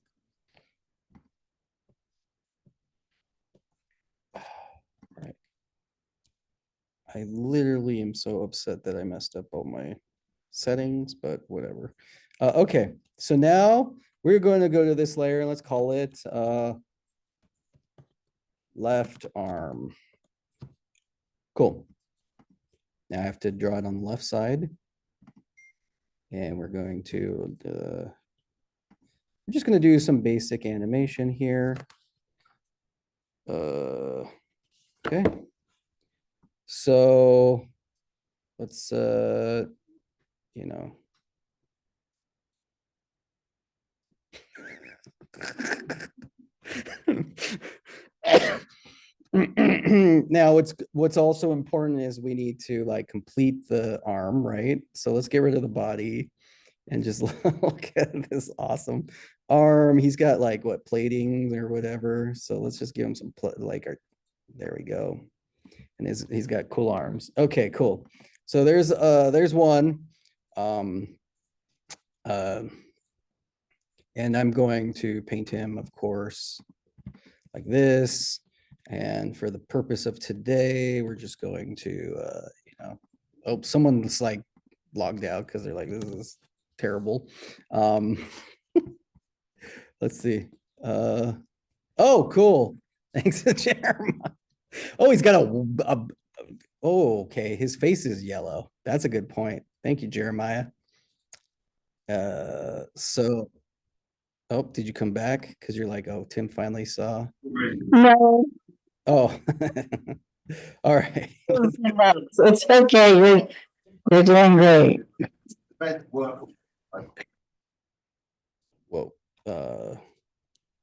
Speaker 1: All right. I literally am so upset that I messed up all my settings, but whatever. Okay, so now we're going to go to this layer and let's call it left arm. Cool. Now I have to draw it on the left side. And we're going to, I'm just going to do some basic animation here. Okay. So let's, you know. Now what's also important is we need to like complete the arm, right? So let's get rid of the body and just look at this awesome arm. He's got like what, plating or whatever. So let's just give him some there we go. and he's got cool arms. Okay, cool. So there's one. And I'm going to paint him, of course, like this. And for the purpose of today, we're just going to, oh, someone's like logged out because they're like, this is terrible. Let's see. Oh, cool. Thanks to Jeremiah. Oh, he's got oh, okay. His face is yellow. That's a good point. Thank you, Jeremiah. So, oh, did you come back? Because you're like, oh, Tim finally saw.
Speaker 11: No,
Speaker 1: Oh, all right.
Speaker 11: it's okay. You're doing great.
Speaker 1: Whoa.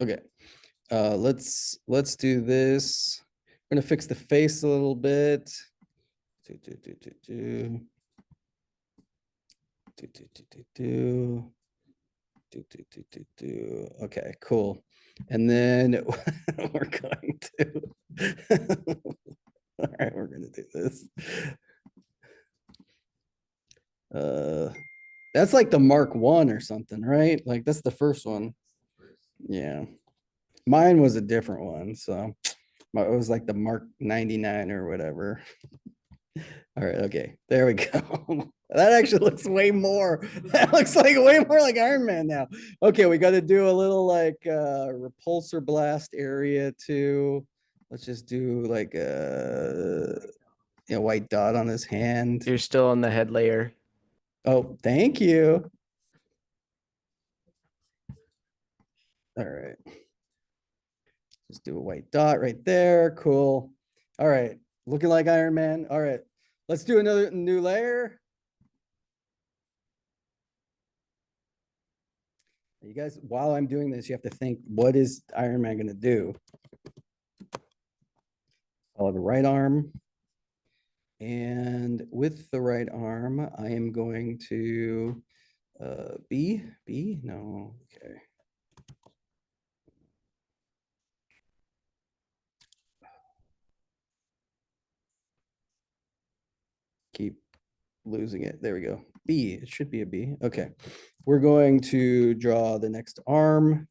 Speaker 1: Okay. Let's do this. I'm gonna fix the face a little bit. Okay, cool. And then we're going to all right, we're gonna do this. That's like the Mark 1 or something, right? Like that's the first one. Yeah. Mine was a different one, so it was like the Mark 99 or whatever. All right, okay, there we go. That actually looks way more. That looks like way more like Iron Man now. Okay, we got to do a little like repulsor blast area too. Let's just do like a white dot on his hand.
Speaker 2: You're still on the head layer.
Speaker 1: Oh, thank you. All right. Just do a white dot right there. Cool. All right. Looking like Iron Man. All right. Let's do another new layer. You guys, while I'm doing this, you have to think, what is Iron Man going to do? I'll have a right arm. And with the right arm, I am going to B. No. Okay. Keep losing it. There we go. B. It should be a B. Okay. We're going to draw the next arm.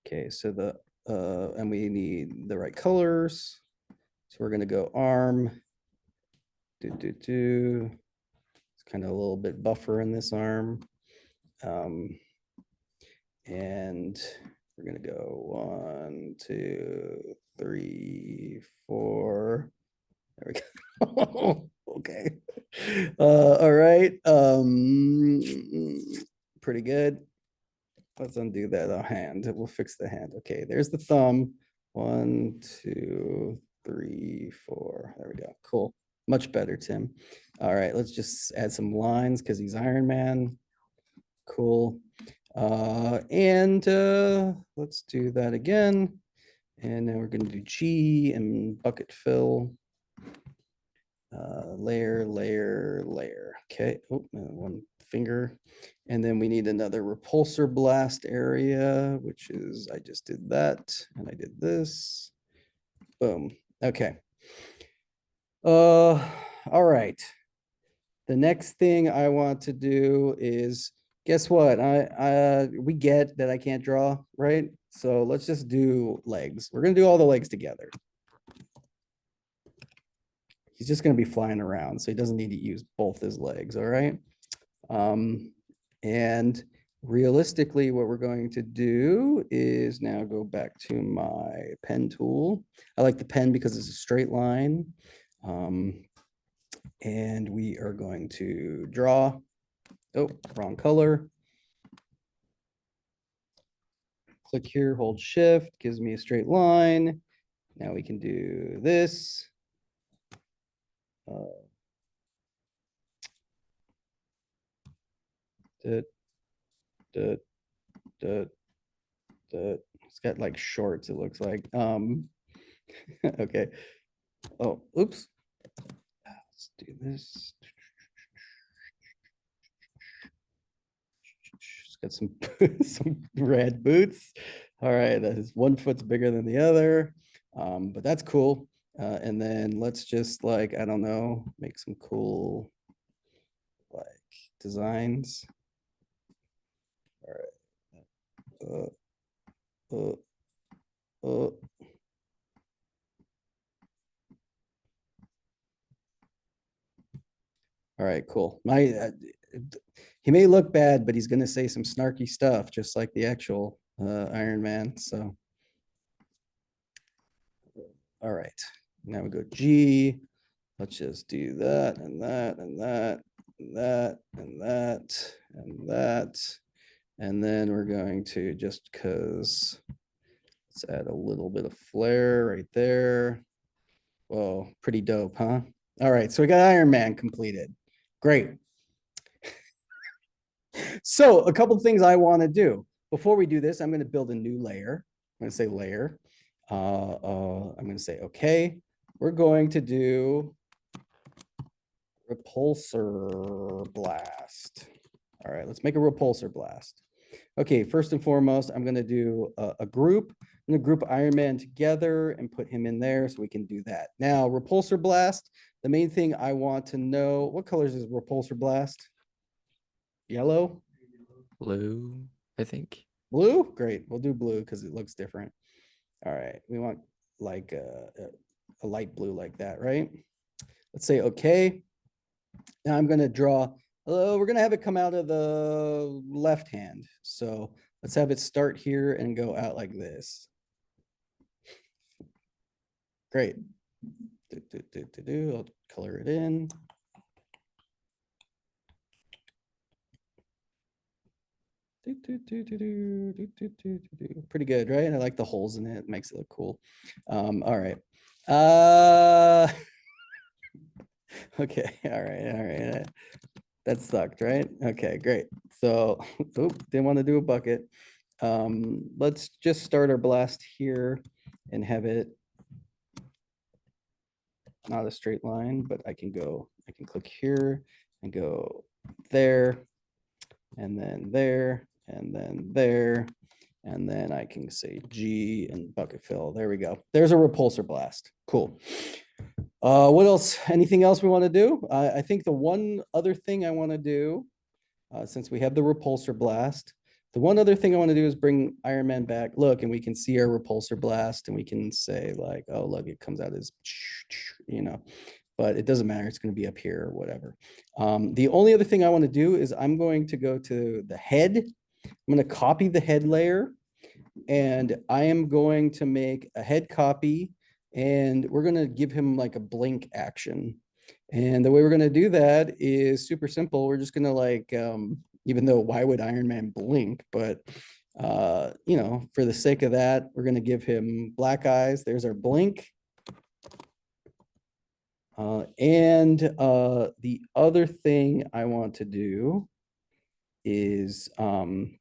Speaker 1: Okay, so and we need the right colors. So we're gonna go arm. It's kind of a little bit buffer in this arm. And we're gonna go 1, 2, 3, 4. There we go. Okay. All right. Pretty good. Let's undo that hand. We'll fix the hand. Okay, there's the thumb. 1, 2, 3, 4. There we go. Cool. Much better, Tim. All right, let's just add some lines because he's Iron Man. Cool. And let's do that again. And then we're going to do G and bucket fill. Layer, layer, layer. Okay. Oh, one finger. And then we need another repulsor blast area, which is, I just did that and I did this. Boom. Okay. All right. The next thing I want to do is, guess what? We get that I can't draw, right? So let's just do legs. We're gonna do all the legs together. He's just gonna be flying around, so he doesn't need to use both his legs, all right? And realistically, what we're going to do is now go back to my pen tool. I like the pen because it's a straight line. And we are going to draw. Oh, wrong color. Click here, hold shift, gives me a straight line. Now we can do this. It's got like shorts, it looks like. Okay. Oh, oops. Let's do this. It's got some red boots. All right, that is one foot's bigger than the other, but that's cool. And then let's just like, I don't know, make some cool like designs. All right. Uh. All right, cool. He may look bad, but he's gonna say some snarky stuff, just like the actual Iron Man. So, all right, now we go G. Let's just do that and that and that and that and that and that, and then we're going to just because let's add a little bit of flair right there. Whoa, pretty dope, huh? All right, so we got Iron Man completed. Great. So a couple of things I want to do. Before we do this, I'm going to build a new layer. I'm going to say layer. I'm going to say, okay, we're going to do repulsor blast. All right, let's make a repulsor blast. Okay, first and foremost, I'm going to do a group. I'm going to group Iron Man together and put him in there so we can do that. Now, repulsor blast, the main thing I want to know, what colors is repulsor blast? Yellow?
Speaker 2: Blue, I think.
Speaker 1: Blue? Great. We'll do blue because it looks different. All right. We want like a light blue like that, right? Let's say okay. Now I'm going to draw. We're going to have it come out of the left hand. So let's have it start here and go out like this. Great. I'll color it in. Pretty good, right? I like the holes in it. Makes it look cool. All right. Okay. All right. That sucked, right? Okay, great. So, didn't want to do a bucket. Let's just start our blast here and have it not a straight line, but I can click here and go there, and then there, and then there, and then I can say G and bucket fill. There we go. There's a repulsor blast. Cool. What else? Anything else we want to do? I think the one other thing I want to do, since we have the repulsor blast, the one other thing I want to do is bring Iron Man back. Look, and we can see our repulsor blast, and we can say like, oh, look, it comes out as, you know, but it doesn't matter. It's going to be up here or whatever. The only other thing I want to do is I'm going to go to the head. I'm going to copy the head layer, and I am going to make a head copy, and we're going to give him like a blink action. And the way we're going to do that is super simple. We're just going to like, even though why would Iron Man blink, but you know, for the sake of that, we're going to give him black eyes. There's our blink. And the other thing I want to do is Iron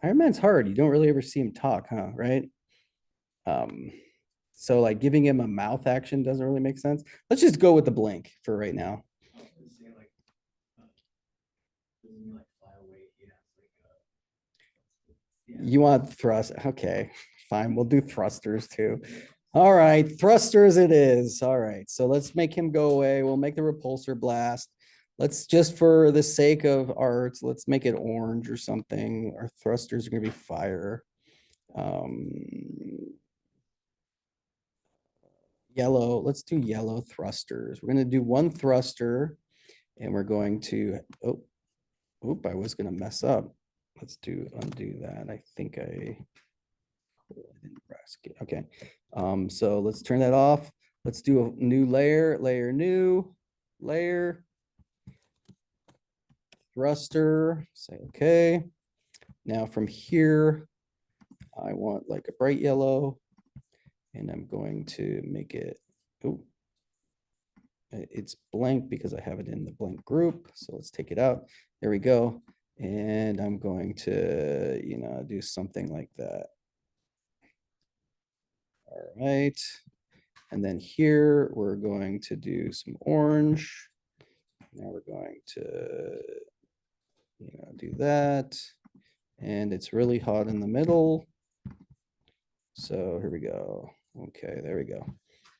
Speaker 1: Man's hard. You don't really ever see him talk, huh? Right? So like giving him a mouth action doesn't really make sense. Let's just go with the blink for right now. You want thrust? Okay, fine. We'll do thrusters too. All right, thrusters it is. All right, so let's make him go away. We'll make the repulsor blast. Let's just for the sake of art, let's make it orange or something. Our thrusters are gonna be fire. Yellow, let's do yellow thrusters. We're gonna do one thruster and we're going to, I was gonna mess up. Let's undo that. I think I didn't press it. Okay. So let's turn that off. Let's do a new layer, new, layer, thruster, say okay. Now from here, I want like a bright yellow, and I'm going to make it, it's blank because I have it in the blank group. So let's take it out. There we go. And I'm going to, you know, do something like that. All right. And then here we're going to do some orange. Now we're going to, you know, do that. And it's really hot in the middle. So here we go. Okay, there we go.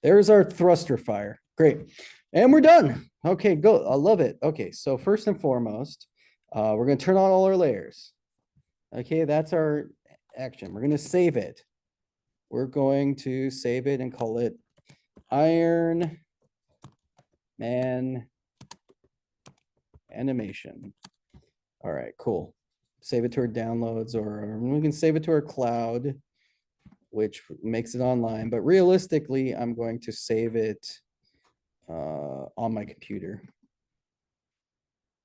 Speaker 1: There's our thruster fire. Great. And we're done. Okay, go. I love it. Okay, so first and foremost, we're going to turn on all our layers. Okay, that's our action. We're going to save it. We're going to save it and call it Iron Man Animation. All right, cool. Save it to our downloads, or we can save it to our cloud, which makes it online. But realistically, I'm going to save it on my computer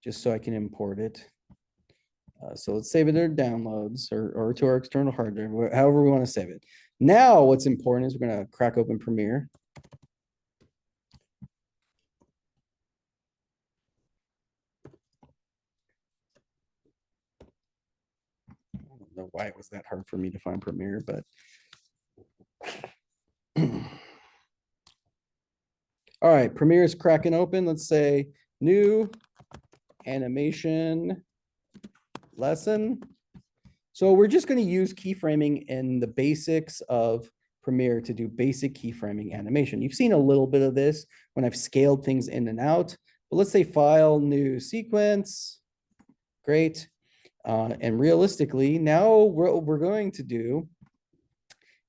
Speaker 1: just so I can import it. So let's save it to our downloads or to our external hard drive, however we want to save it. Now, what's important is we're going to crack open Premiere. I don't know why it was that hard for me to find Premiere, but all right, Premiere is cracking open. Let's say new animation lesson. So we're just going to use keyframing and the basics of Premiere to do basic keyframing animation. You've seen a little bit of this when I've scaled things in and out, but let's say file, new sequence. Great. And realistically, now what we're going to do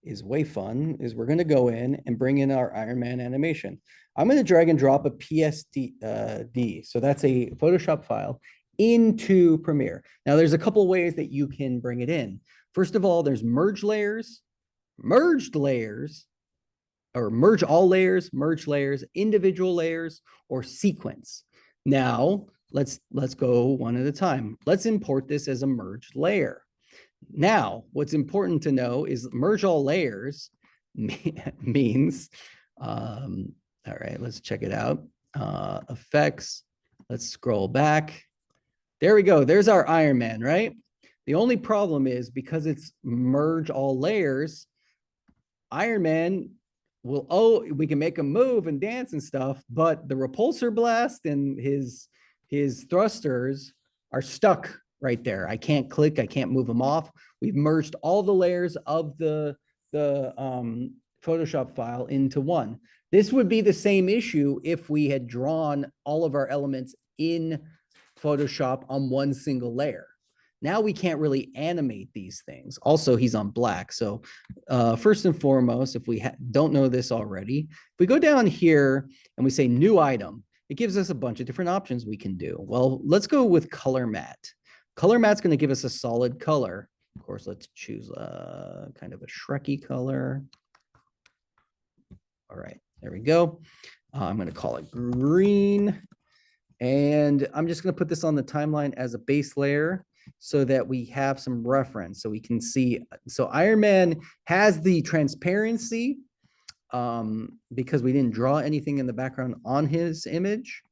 Speaker 1: is way fun, is we're going to go in and bring in our Iron Man animation. I'm going to drag and drop a PSD, so that's a Photoshop file, into Premiere. Now, there's a couple ways that you can bring it in. First of all, there's merge layers, merged layers, or merge all layers, merge layers, individual layers, or sequence. Now, let's go one at a time. Let's import this as a merged layer. Now, what's important to know is merge all layers means, all right, let's check it out. Effects, let's scroll back. There we go. There's our Iron Man, right? The only problem is because it's merge all layers, Iron Man will, we can make him move and dance and stuff, but the repulsor blast and his thrusters are stuck right there. I can't click, I can't move them off. We've merged all the layers of the Photoshop file into one. This would be the same issue if we had drawn all of our elements in Photoshop on one single layer. Now we can't really animate these things. Also, he's on black. So first and foremost, if we don't know this already, if we go down here and we say new item, it gives us a bunch of different options we can do. Well, let's go with color matte. Color matte's going to give us a solid color. Of course, let's choose kind of a Shreky color. All right, there we go. I'm going to call it green. And I'm just going to put this on the timeline as a base layer so that we have some reference so we can see. So Iron Man has the transparency because we didn't draw anything in the background on his image.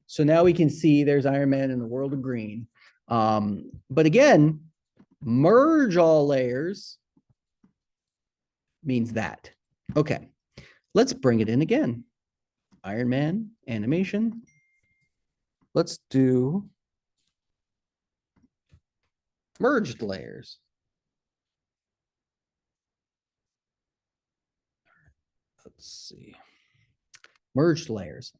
Speaker 1: So now we can see there's Iron Man in the world of green. But again, merge all layers means that. Okay, let's bring it in again. Iron Man animation. Let's do merged layers. Let's see. Merged layers.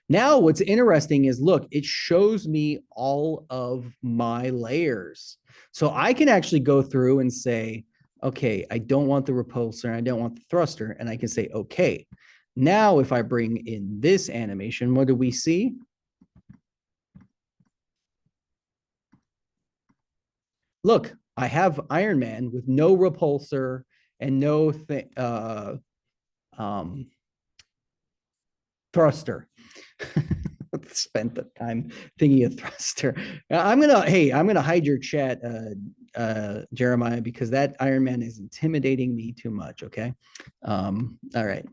Speaker 1: Now what's interesting is, look, it shows me all of my layers. So I can actually go through and say, okay, I don't want the repulsor, and I don't want the thruster, and I can say, okay. Now, if I bring in this animation, what do we see? Look, I have Iron Man with no repulsor and no thruster. Spent the time thinking of thruster. I'm gonna hide your chat, Jeremiah, because that Iron Man is intimidating me too much. Okay. All right.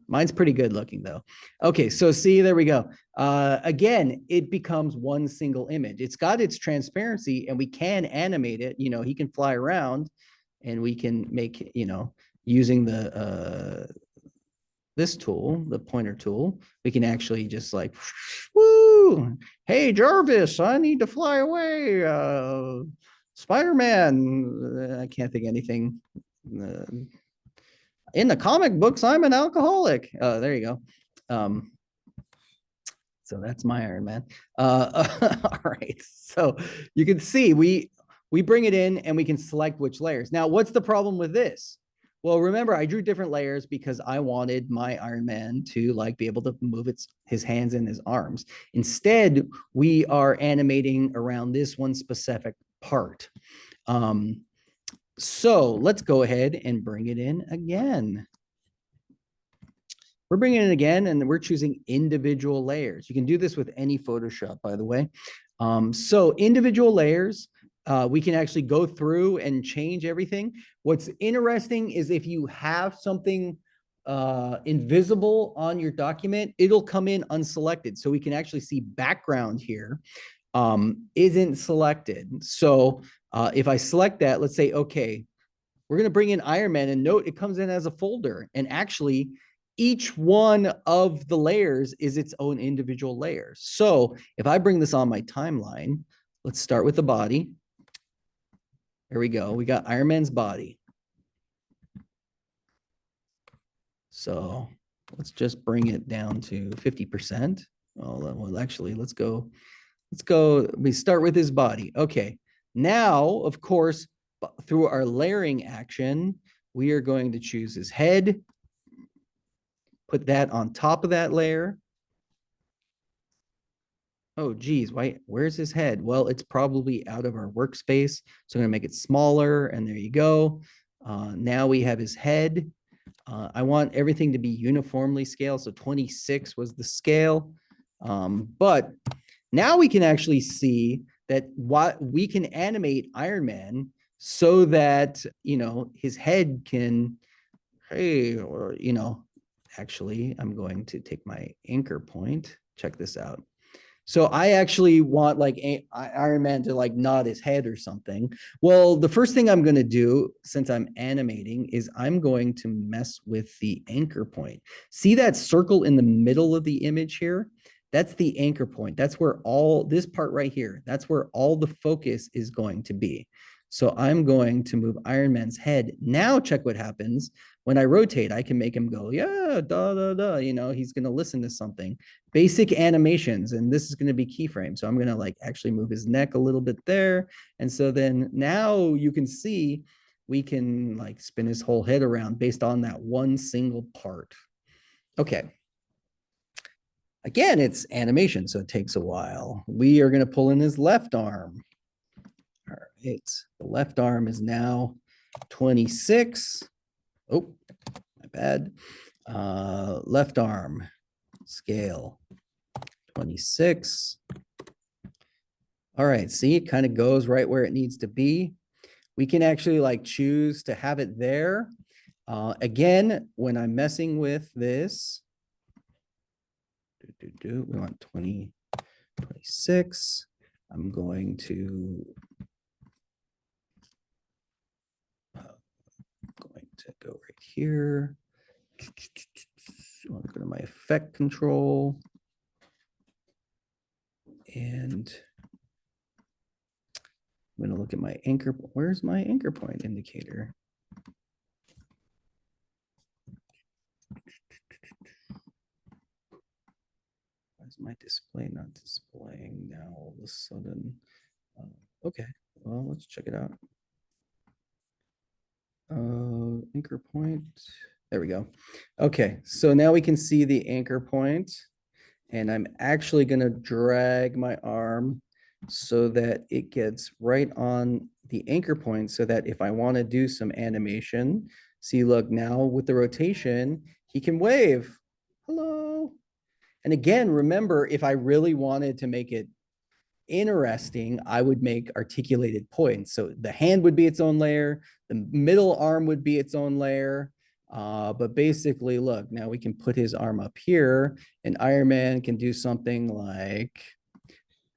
Speaker 1: Mine's pretty good looking though. Okay, so see, there we go. Again, it becomes one single image. It's got its transparency and we can animate it. You know, he can fly around and we can make, you know, using the this tool, the pointer tool, we can actually just like, woo, hey, Jarvis, I need to fly away. Spider-Man, I can't think of anything In the comic books, I'm an alcoholic. There you go. So that's my Iron Man. All right. So you can see we bring it in and we can select which layers. Now, what's the problem with this? Well, remember, I drew different layers because I wanted my Iron Man to like be able to move his hands and his arms. Instead, we are animating around this one specific part. So let's go ahead and bring it in again. We're bringing it in again, and we're choosing individual layers. You can do this with any Photoshop, by the way. So individual layers, we can actually go through and change everything. What's interesting is if you have something invisible on your document, it'll come in unselected. So we can actually see background here isn't selected. So if I select that, let's say, okay, we're going to bring in Iron Man, and note it comes in as a folder. And actually, each one of the layers is its own individual layer. So if I bring this on my timeline, let's start with the body. There we go. We got Iron Man's body. So let's just bring it down to 50%. Well, actually, let's go. We start with his body. Okay. Now, of course, through our layering action, we are going to choose his head, put that on top of that layer. Oh, geez, where's his head? Well, it's probably out of our workspace. So I'm going to make it smaller, and there you go. Now we have his head. I want everything to be uniformly scaled. So 26 was the scale. But now we can actually see that we can animate Iron Man so that, you know, his head can, hey, or, you know, actually, I'm going to take my anchor point. Check this out. So I actually want like Iron Man to like nod his head or something. Well, the first thing I'm going to do, since I'm animating, is I'm going to mess with the anchor point. See that circle in the middle of the image here? That's the anchor point. That's where all this part right here, that's where all the focus is going to be. So I'm going to move Iron Man's head. Now check what happens. When I rotate, I can make him go, yeah, da, da, da. You know, he's going to listen to something. Basic animations, and this is going to be keyframe. So I'm going to like actually move his neck a little bit there. And so then now you can see we can like spin his whole head around based on that one single part. Okay. Again, it's animation, so it takes a while. We are going to pull in his left arm. All right, the left arm is now 26. Oh, my bad. Left arm, scale, 26. All right, see, it kind of goes right where it needs to be. We can actually like choose to have it there. Again, when I'm messing with this, we want 20, 26. I'm going to go right here. I want to go to my effect control. And I'm going to look at my anchor. Where's my anchor point indicator? Why is my display not displaying now all of a sudden? Okay, well, let's check it out. Anchor point. There we go. Okay, so now we can see the anchor point, and I'm actually going to drag my arm so that it gets right on the anchor point, so that if I want to do some animation, see, look, now with the rotation, he can wave. Hello. And again, remember, if I really wanted to make it interesting, I would make articulated points. So the hand would be its own layer, the middle arm would be its own layer. But basically, look, now we can put his arm up here, and Iron Man can do something like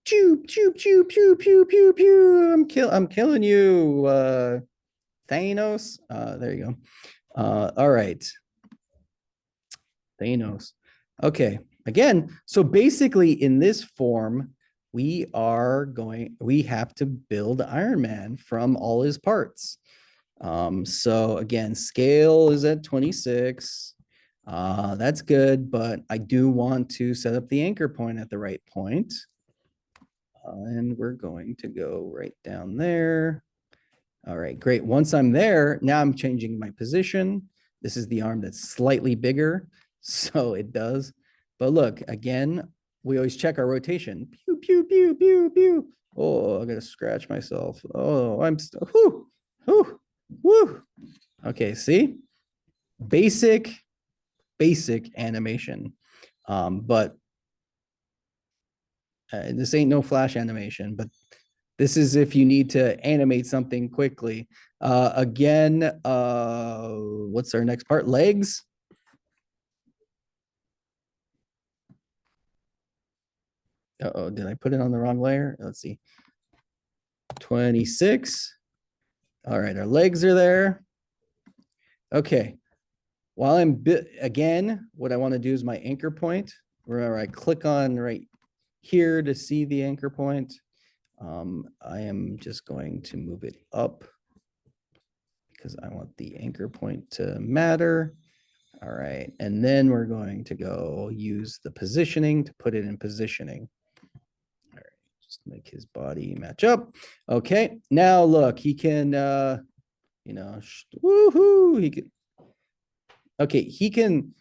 Speaker 1: choo choo choo pew pew pew pew. I'm killing you, Thanos. There you go. All right, Thanos. Okay, again, so basically in this form, we have to build Iron Man from all his parts. So again, scale is at 26. That's good, but I do want to set up the anchor point at the right point. And we're going to go right down there. All right, great. Once I'm there, now I'm changing my position. This is the arm that's slightly bigger, so it does. But look, again, we always check our rotation. Pew, pew, pew, pew, pew. Oh, I gotta scratch myself. Oh, I'm still, whoo, whoo, whoo. Okay, see? Basic animation. But this ain't no flash animation, but this is if you need to animate something quickly. Again, what's our next part? Legs. Uh-oh, did I put it on the wrong layer? Let's see. 26. All right, our legs are there. Okay. While I'm again, what I want to do is my anchor point, where I click on right here to see the anchor point. I am just going to move it up because I want the anchor point to matter. All right, and then we're going to go use the positioning to put it in positioning. All right, just make his body match up. Okay, now look, he can, you know, woohoo, he can, okay, he can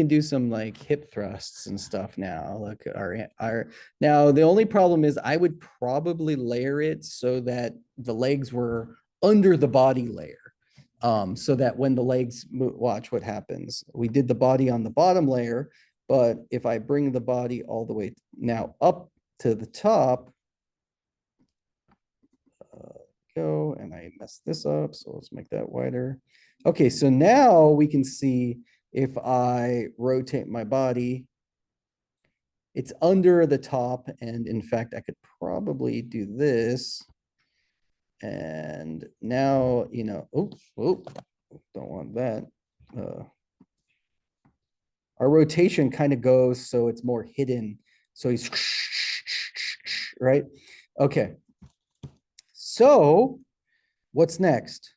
Speaker 1: do some like hip thrusts and stuff now. Look, our now the only problem is I would probably layer it so that the legs were under the body layer. So that when the legs watch what happens. We did the body on the bottom layer, but if I bring the body all the way now up to the top, go, and I messed this up, so let's make that wider. Okay, so now we can see if I rotate my body, it's under the top, and in fact, I could probably do this. And now, you know, don't want that. Our rotation kind of goes so it's more hidden. So he's right. Okay. So what's next?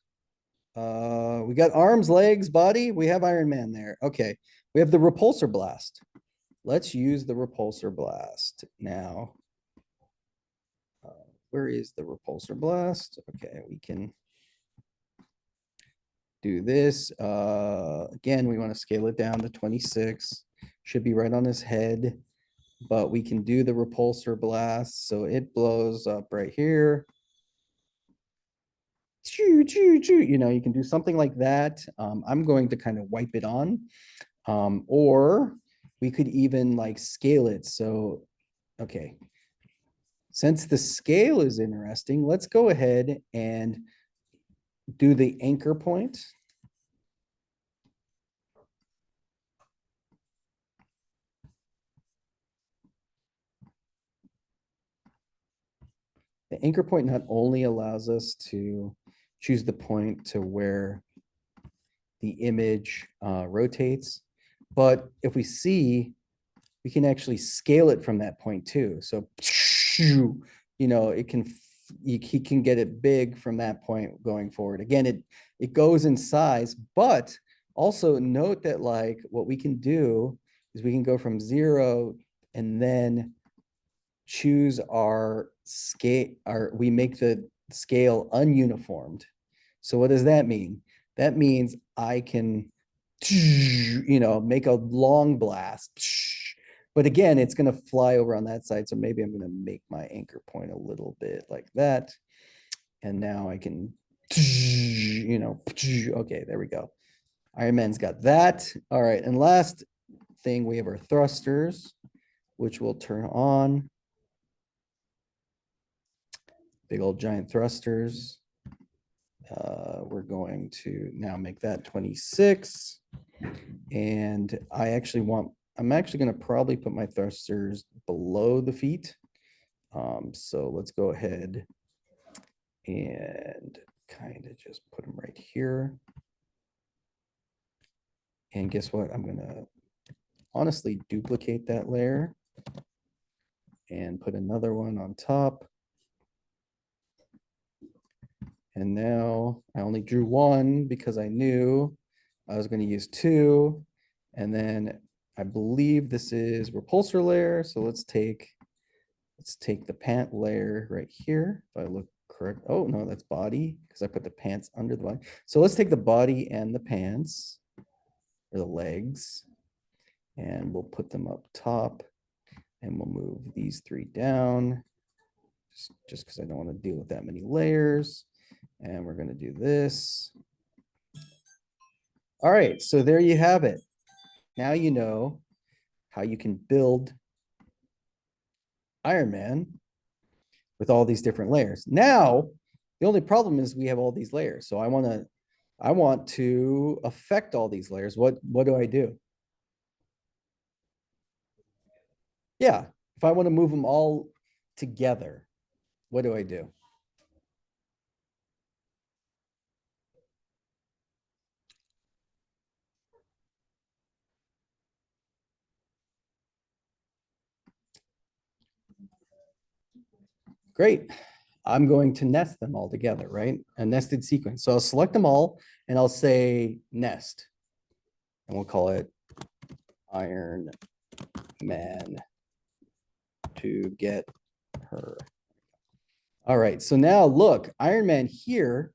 Speaker 1: We got arms, legs, body. We have Iron Man there. Okay. We have the repulsor blast. Let's use the repulsor blast now. Where is the repulsor blast? Okay, we can do this. Again, we want to scale it down to 26. Should be right on his head, but we can do the repulsor blast. So it blows up right here. Choo, choo, choo. You know, you can do something like that. I'm going to kind of wipe it on. Or we could even like scale it. So, okay. Since the scale is interesting, let's go ahead and do the anchor point. The anchor point not only allows us to choose the point to where the image rotates, but if we see, we can actually scale it from that point too. So, you know, it can, he can get it big from that point going forward. Again, it goes in size, but also note that like what we can do is we can go from 0 and then choose our scale, we make the scale ununiformed. So what does that mean? That means I can, you know, make a long blast. But again, it's going to fly over on that side. So maybe I'm going to make my anchor point a little bit like that. And now I can, you know, okay, there we go. Iron Man's got that. All right. And last thing, we have our thrusters, which will turn on. Big old giant thrusters. We're going to now make that 26. And I'm actually going to probably put my thrusters below the feet. So let's go ahead and kind of just put them right here. And guess what? I'm going to honestly duplicate that layer and put another one on top. And now I only drew one because I knew I was going to use two. And then I believe this is repulsor layer. So let's take the pant layer right here. If I look correct. Oh, no, that's body because I put the pants under the body. So let's take the body and the pants or the legs and we'll put them up top and we'll move these three down just because I don't want to deal with that many layers. And we're going to do this. All right, so there you have it. Now you know how you can build Iron Man with all these different layers. Now, the only problem is we have all these layers. So I want to affect all these layers. What do I do? Yeah, if I want to move them all together, what do I do? Great. I'm going to nest them all together, right? A nested sequence. So I'll select them all and I'll say nest. And we'll call it Iron Man to get her. All right, so now look, Iron Man here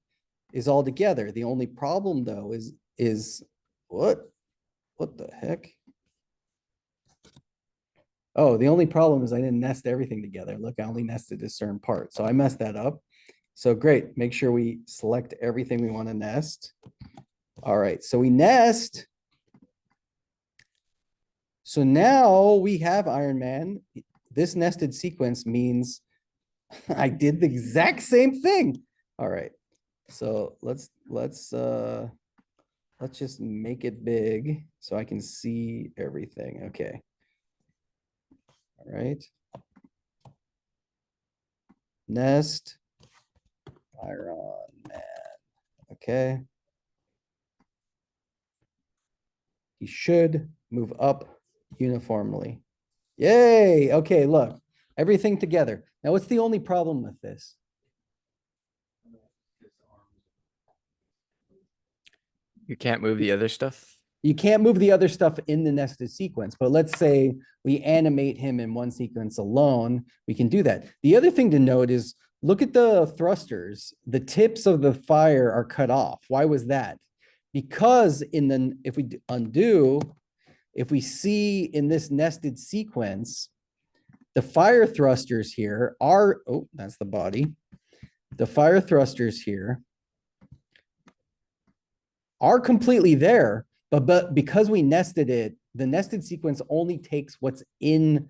Speaker 1: is all together. The only problem though is what the heck? Oh, the only problem is I didn't nest everything together. Look, I only nested a certain part. So I messed that up. So great, make sure we select everything we want to nest. All right, so we nest. So now we have Iron Man. This nested sequence means I did the exact same thing. All right, so let's just make it big so I can see everything. Okay. All right. Nest Iron Man. Okay. He should move up uniformly. Yay. Okay, look, everything together. Now, what's the only problem with this?
Speaker 2: You can't move the other stuff.
Speaker 1: You can't move the other stuff in the nested sequence, but let's say we animate him in one sequence alone, we can do that. The other thing to note is look at the thrusters. The tips of the fire are cut off. Why was that? Because if we undo, if we see in this nested sequence, the fire thrusters here are, oh, that's the body. The fire thrusters here are completely there, but because we nested it, the nested sequence only takes what's in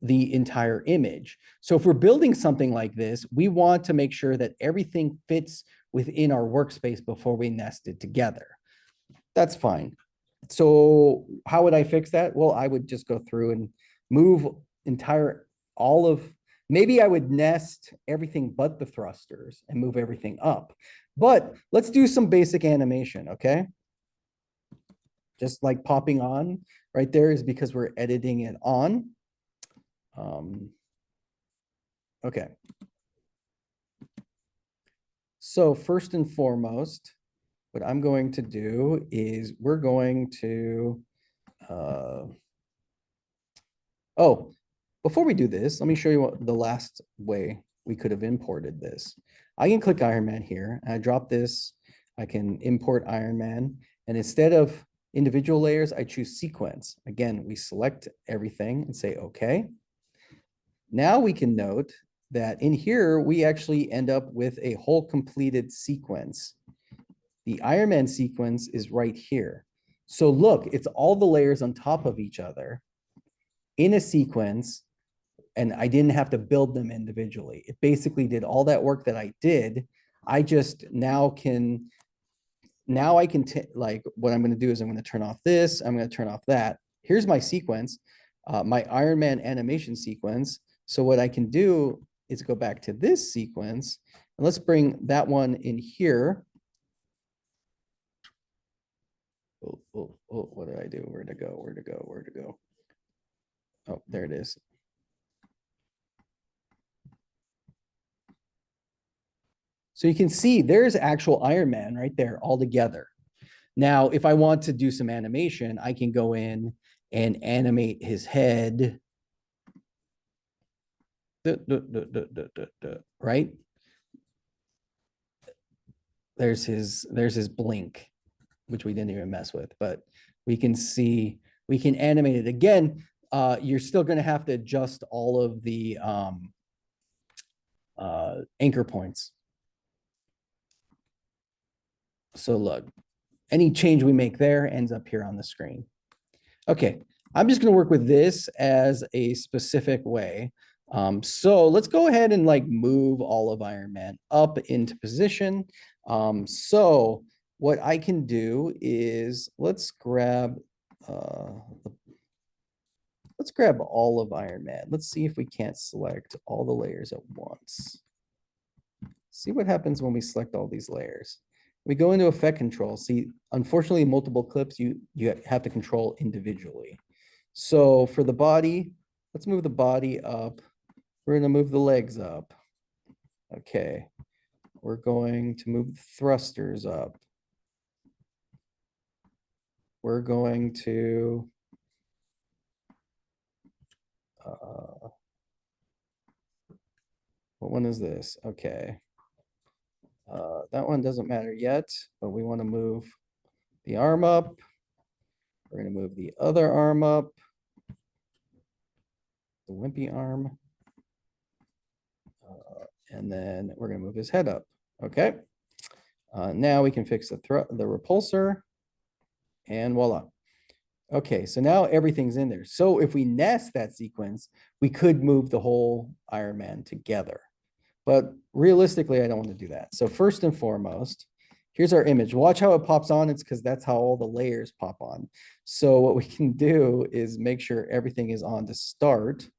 Speaker 1: the entire image. So if we're building something like this, we want to make sure that everything fits within our workspace before we nest it together. That's fine. So how would I fix that? Well, I would just go through and move maybe I would nest everything but the thrusters and move everything up. But let's do some basic animation, okay? Just like popping on right there is because we're editing it on. Okay. So first and foremost, what I'm going to do is we're going to, before we do this, let me show you what the last way we could have imported this. I can click Iron Man here, and I drop this, I can import Iron Man, and instead of individual layers, I choose sequence. Again, we select everything and say, okay. Now we can note that in here, we actually end up with a whole completed sequence. The Iron Man sequence is right here. So look, it's all the layers on top of each other in a sequence, and I didn't have to build them individually. It basically did all that work that I did. I just now I can like what I'm going to do is I'm going to turn off this. I'm going to turn off that. Here's my sequence, my Iron Man animation sequence. So what I can do is go back to this sequence and let's bring that one in here. Oh, what did I do? Where to go? Oh, there it is. So you can see there's actual Iron Man right there all together. Now, if I want to do some animation, I can go in and animate his head. Right? There's his blink, which we didn't even mess with, but we can see, we can animate it again. You're still going to have to adjust all of the anchor points. So look, any change we make there ends up here on the screen. Okay, I'm just going to work with this as a specific way. So let's go ahead and like move all of Iron Man up into position. So what I can do is let's grab all of Iron Man. Let's see if we can't select all the layers at once. See what happens when we select all these layers. We go into effect control. See, unfortunately, multiple clips you have to control individually. So for the body, let's move the body up. We're going to move the legs up. Okay. We're going to move the thrusters up. We're going to what one is this? Okay. That one doesn't matter yet, but we want to move the arm up. We're going to move the other arm up. The wimpy arm. And then we're going to move his head up. Okay. Now we can fix the repulsor. And voila. Okay, so now everything's in there. So if we nest that sequence, we could move the whole Iron Man together. But realistically, I don't want to do that. So first and foremost, here's our image. Watch how it pops on. It's because that's how all the layers pop on. So what we can do is make sure everything is on to start.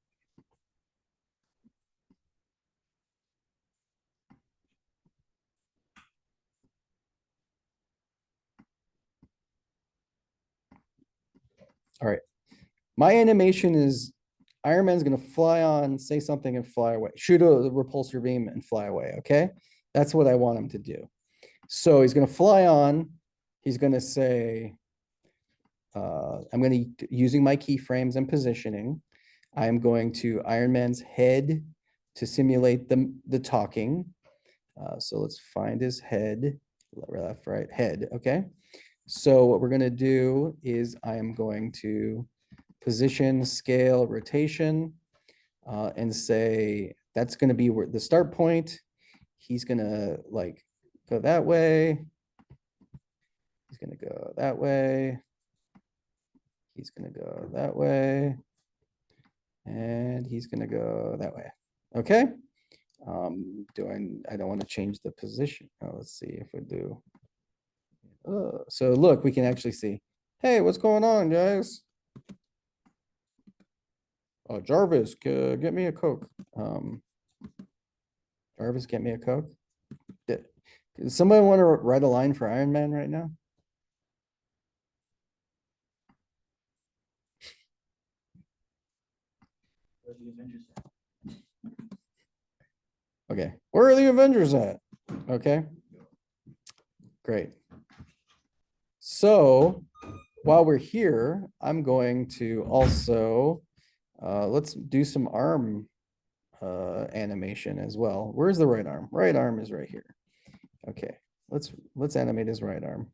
Speaker 1: All right. My animation is Iron Man's going to fly on, say something and fly away. Shoot a repulsor beam and fly away, okay? That's what I want him to do. So he's going to fly on. He's going to say, I'm going to, using my keyframes and positioning, I'm going to Iron Man's head to simulate the talking. So let's find his head, left, right, head, okay? So what we're going to do is I am going to position, scale, rotation, and say that's going to be where the start point. He's going to like go that way. He's going to go that way. He's going to go that way. And he's going to go that way. Okay. I don't want to change the position. Oh, let's see if we do. So look, we can actually see, hey, what's going on, guys? Oh, Jarvis, get me a Coke. Jarvis, get me a Coke. Does somebody want to write a line for Iron Man right now? Okay, where are the Avengers at? Okay, great. So while we're here, I'm going to also, let's do some arm animation as well. Where's the right arm? Right arm is right here. Okay, let's animate his right arm.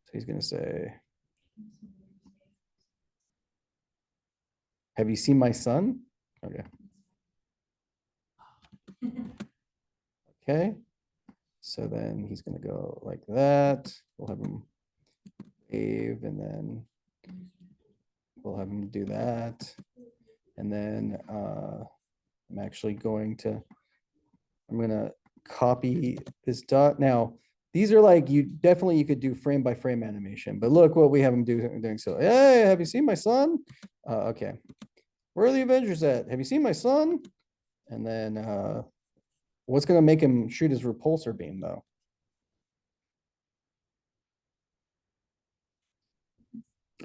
Speaker 1: So he's gonna say, have you seen my son? Okay. Okay. So then he's gonna go like that. We'll have him wave, and then we'll have him do that. And then I'm actually going to, I'm gonna copy this dot. Now, these are like, you could do frame by frame animation, but look what we have him doing. So, hey, have you seen my son? Okay. Where are the Avengers at? Have you seen my son? And then what's gonna make him shoot his repulsor beam though?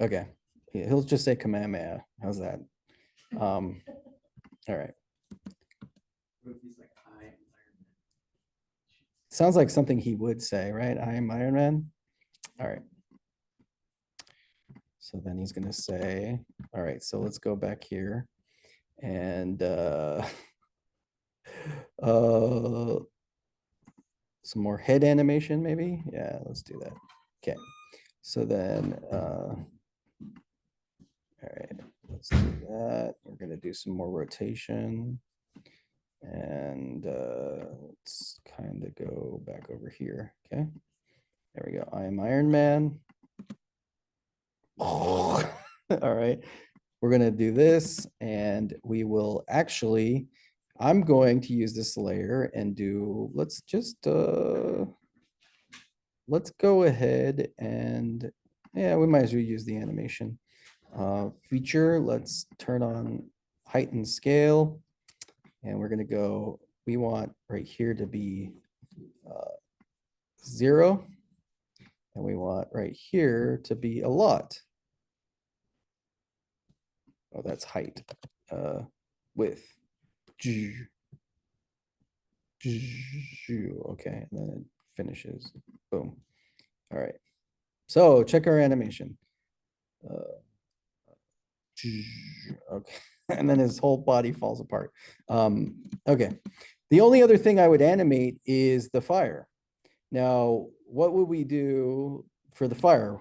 Speaker 1: Okay, he'll just say Kamehameha. How's that? All right. Sounds like something he would say, right? I am Iron Man. All right. So then he's gonna say, all right, so let's go back here and some more head animation, maybe. Yeah, let's do that. Okay. So then all right, let's do that. We're gonna do some more rotation. And let's kind of go back over here. Okay. There we go. I am Iron Man. All right. We're going to do this and we will actually, I'm going to use this layer and do, let's go ahead and, yeah, we might as well use the animation feature. Let's turn on height and scale. And we're going to go, we want right here to be 0. And we want right here to be a lot. Oh, that's height. Width. Okay, and then it finishes. Boom. All right. So check our animation. Okay. And then his whole body falls apart. Okay. The only other thing I would animate is the fire. Now, what would we do for the fire?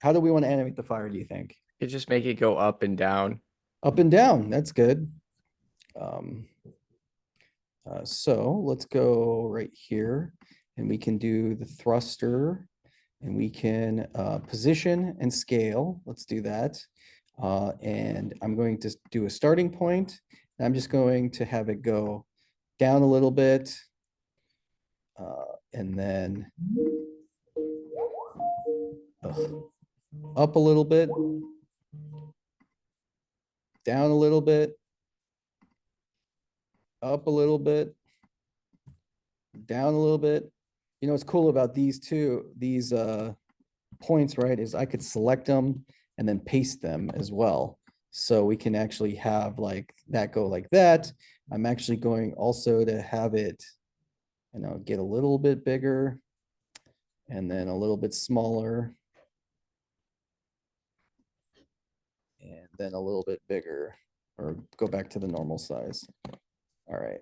Speaker 1: How do we want to animate the fire, do you think?
Speaker 2: You just make it go up and down.
Speaker 1: Up and down, that's good. So let's go right here and we can do the thruster and we can position and scale. Let's do that. And I'm going to do a starting point. And I'm just going to have it go down a little bit. And then up a little bit, down a little bit, up a little bit, down a little bit. You know, what's cool about these points, right, is I could select them and then paste them as well. So we can actually have like that go like that. I'm actually going also to have it, you know, get a little bit bigger and then a little bit smaller. And then a little bit bigger or go back to the normal size. All right.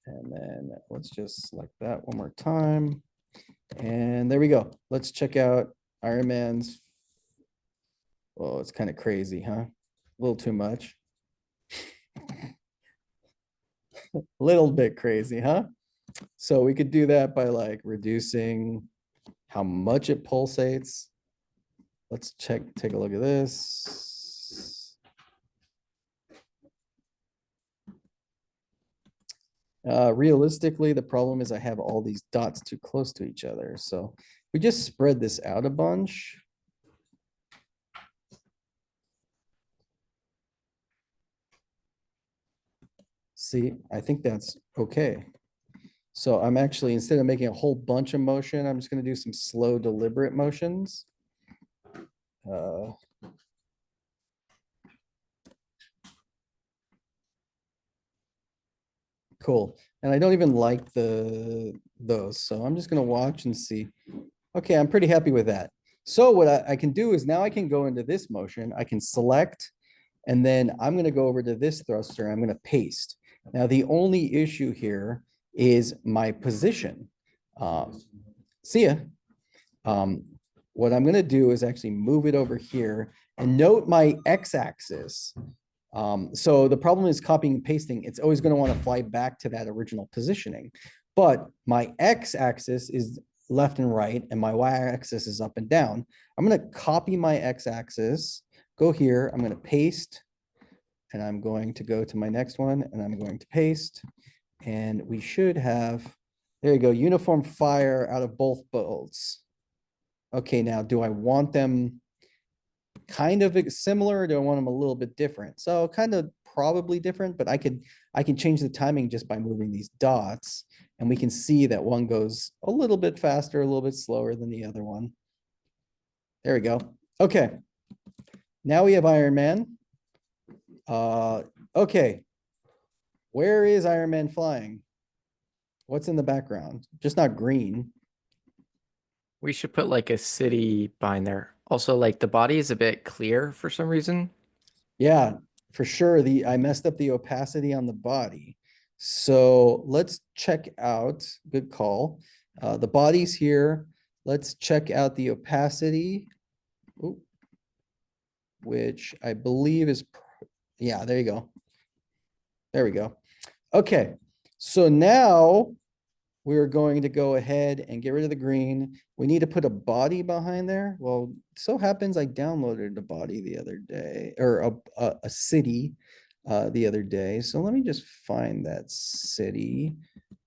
Speaker 1: And then let's just select that one more time. And there we go. Let's check out Iron Man's. Oh, it's kind of crazy, huh? A little too much. A little bit crazy, huh? So we could do that by like reducing how much it pulsates. Let's take a look at this. Realistically, the problem is I have all these dots too close to each other. So we just spread this out a bunch. See, I think that's okay. So I'm actually, instead of making a whole bunch of motion, I'm just going to do some slow, deliberate motions. Cool. And I don't even like those. So I'm just going to watch and see. Okay, I'm pretty happy with that. So what I can do is now I can go into this motion. I can select, and then I'm going to go over to this thruster. I'm going to paste. Now, the only issue here is my position. See ya. What I'm going to do is actually move it over here and note my x-axis. So the problem is copying and pasting. It's always going to want to fly back to that original positioning. But my x-axis is left and right, and my y-axis is up and down. I'm going to copy my x-axis, go here, I'm going to paste, and I'm going to go to my next one, and I'm going to paste. And we should have, there you go, uniform fire out of both bolts. Okay, now do I want them kind of similar, or do I want them a little bit different? So kind of probably different, but I can change the timing just by moving these dots, and we can see that one goes a little bit faster, a little bit slower than the other one. There we go. Okay, now we have Iron Man. Okay, where is Iron Man flying? What's in the background? Just not green.
Speaker 2: We should put like a city behind there. Also, like the body is a bit clear for some reason.
Speaker 1: Yeah, for sure. I messed up the opacity on the body. So let's check out, good call. The body's here. Let's check out the opacity. Ooh, which I believe is, yeah, there you go. There we go. Okay, so now we're going to go ahead and get rid of the green. We need to put a body behind there. Well, so happens I downloaded a body the other day, or a city the other day. So let me just find that city.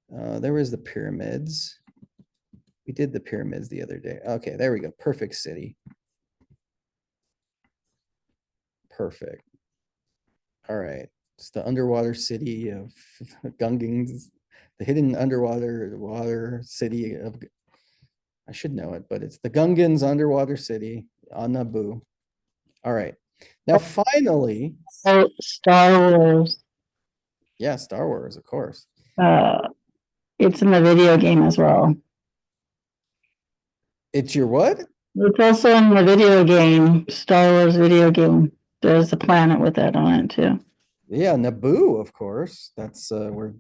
Speaker 1: There was the pyramids. We did the pyramids the other day. Okay, there we go. Perfect city. Perfect. All right. It's the underwater city of Gungans, the hidden water city of, I should know it, but it's the Gungans underwater city on Naboo. All right. Now, finally.
Speaker 11: Oh, Star Wars.
Speaker 1: Yeah, Star Wars, of course.
Speaker 11: It's in the video game as well.
Speaker 1: It's your what?
Speaker 11: It's also in the video game, Star Wars video game. There's a planet with that on it too.
Speaker 1: Yeah, Naboo, of course. That's where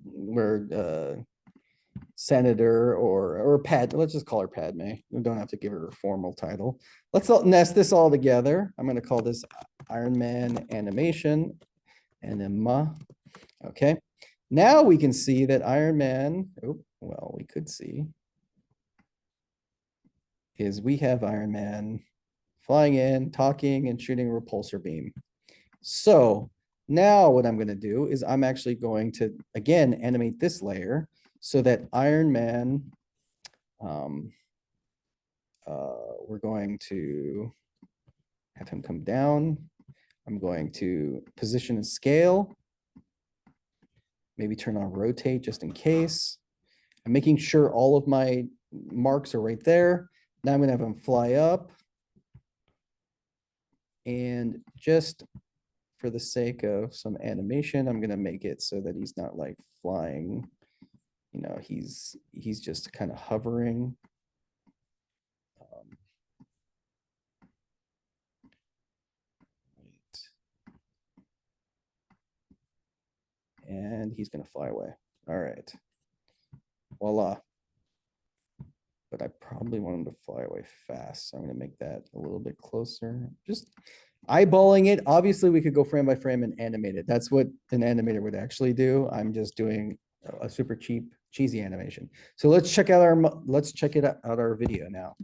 Speaker 1: Senator or Pad, let's just call her Padme. We don't have to give her a formal title. Let's nest this all together. I'm going to call this Iron Man animation anima. Okay. Now we can see that Iron Man, oh, well, we could see is we have Iron Man flying in, talking, and shooting a repulsor beam. So now what I'm going to do is I'm actually going to, again, animate this layer so that Iron Man, we're going to have him come down. I'm going to position and scale. Maybe turn on rotate just in case. I'm making sure all of my marks are right there. Now I'm going to have him fly up. And just for the sake of some animation, I'm going to make it so that he's not like flying. You know, he's just kind of hovering. And he's going to fly away. All right. Voila. But I probably want him to fly away fast. So I'm going to make that a little bit closer. Just eyeballing it. Obviously, we could go frame by frame and animate it. That's what an animator would actually do. I'm just doing a super cheap, cheesy animation. So let's check out our video now.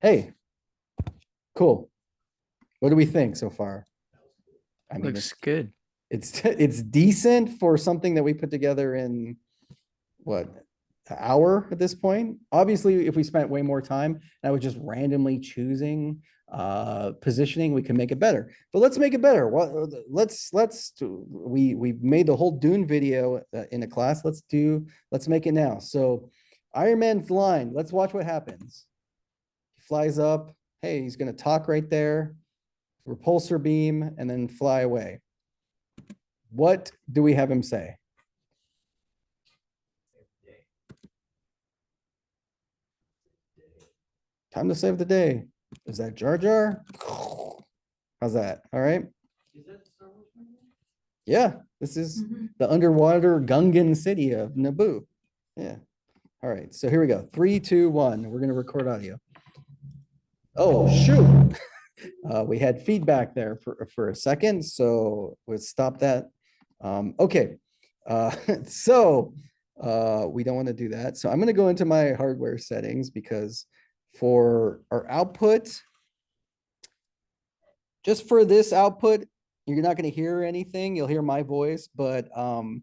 Speaker 1: Hey, cool. What do we think so far? I mean,
Speaker 2: Looks good.
Speaker 1: It's decent for something that we put together in what, an hour at this point. Obviously, if we spent way more time and I was just randomly choosing positioning, we can make it better. But let's make it better. We made the whole Dune video in a class. Let's make it now. So Iron Man flying. Let's watch what happens. He flies up. Hey, he's gonna talk right there. Repulsor beam and then fly away. What do we have him say? Time to save the day. Is that Jar Jar? How's that? All right. Yeah, this is the underwater Gungan city of Naboo. Yeah. All right. So here we go. 3, 2, 1. We're going to record audio. Oh, shoot. We had feedback there for a second. So let's stop that. Okay. So we don't want to do that. So I'm going to go into my hardware settings because for our output, just for this output, you're not going to hear anything. You'll hear my voice, but I'm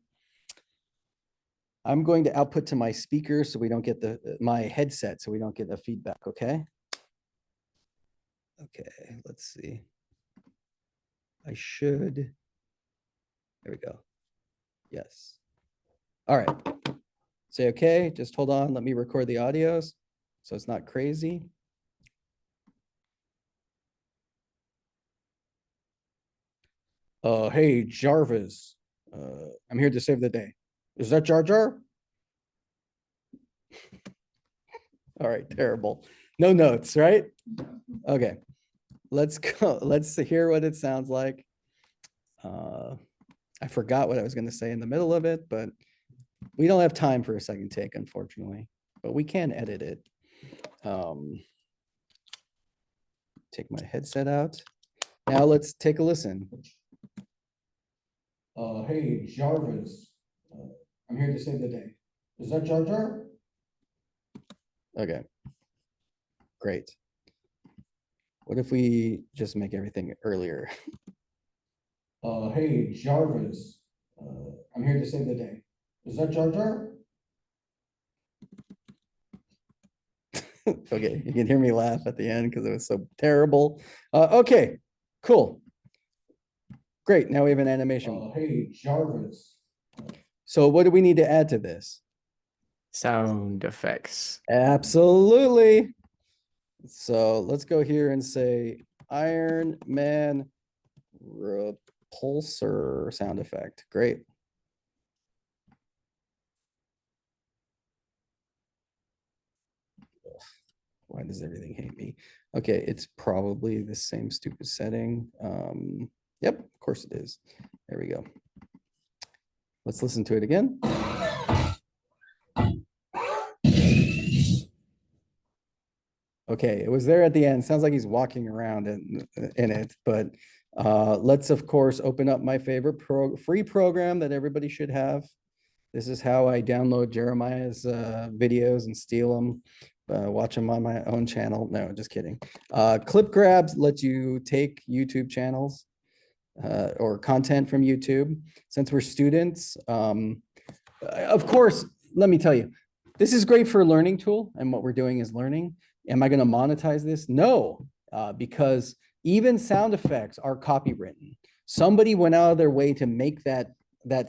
Speaker 1: going to output to my speaker so we don't get my headset, so we don't get the feedback. Okay. Okay, let's see. I should. There we go. Yes. All right. Say okay. Just hold on. Let me record the audios so it's not crazy. Hey, Jarvis, I'm here to save the day. Is that Jar Jar? All right, terrible. No notes, right? Okay, let's go. Let's hear what it sounds like. I forgot what I was going to say in the middle of it, but we don't have time for a second take, unfortunately, but we can edit it. Take my headset out. Now let's take a listen. Hey, Jarvis, I'm here to save the day. Is that Jar Jar? Okay, great. What if we just make everything earlier? Hey, Jarvis, I'm here to save the day. Is that Jar Jar? Okay, you can hear me laugh at the end because it was so terrible. Okay, cool. Great, now we have an animation. Hey, Jarvis. So what do we need to add to this?
Speaker 2: Sound effects.
Speaker 1: Absolutely. So let's go here and say Iron Man repulsor sound effect. Great. Why does everything hate me? Okay, it's probably the same stupid setting. Yep, of course it is. There we go. Let's listen to it again. Okay, it was there at the end. Sounds like he's walking around in it, but let's of course open up my favorite free program that everybody should have. This is how I download Jeremiah's videos and steal them, watch them on my own channel. No, just kidding. Clip Grabs lets you take YouTube channels or content from YouTube. Since we're students, of course, let me tell you, this is great for a learning tool, and what we're doing is learning. Am I going to monetize this? No, because even sound effects are copywritten. Somebody went out of their way to make that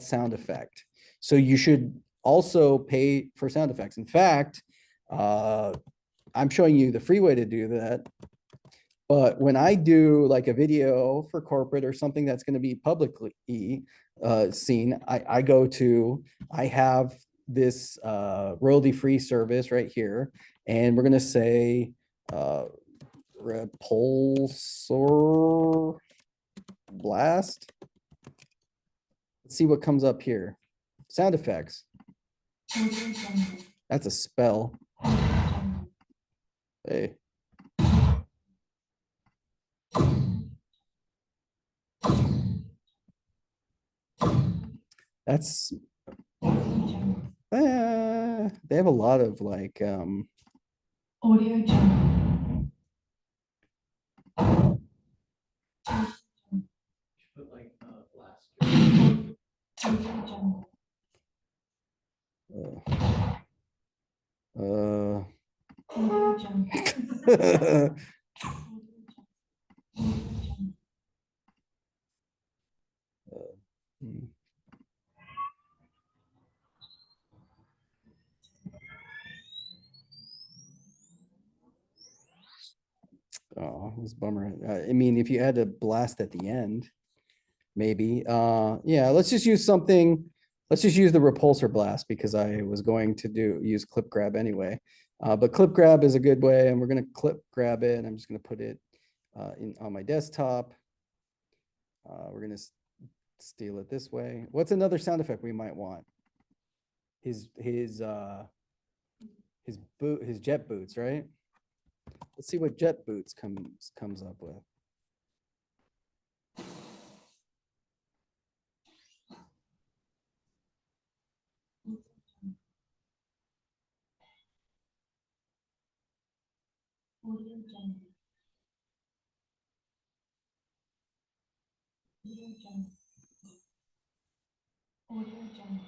Speaker 1: sound effect. So you should also pay for sound effects. In fact, I'm showing you the free way to do that. But when I do like a video for corporate or something that's going to be publicly seen, I have this royalty-free service right here, and we're going to say repulsor blast. Let's see what comes up here. Sound effects. That's a spell. Hey. That's they have a lot of like
Speaker 5: Audio Jungle.
Speaker 9: Put like blast.
Speaker 5: Audio Jungle. Audio Jungle.
Speaker 1: Oh, it was a bummer. I mean, if you had to blast at the end, maybe. Yeah, let's just use something. Let's just use the repulsor blast because I was going to use clip grab anyway. But clip grab is a good way, and we're going to clip grab it. I'm just going to put it on my desktop. We're going to steal it this way. What's another sound effect we might want? His jet boots, right? Let's see what jet boots comes up with.
Speaker 5: Audio Jungle. Audio Jungle. Audio Jungle.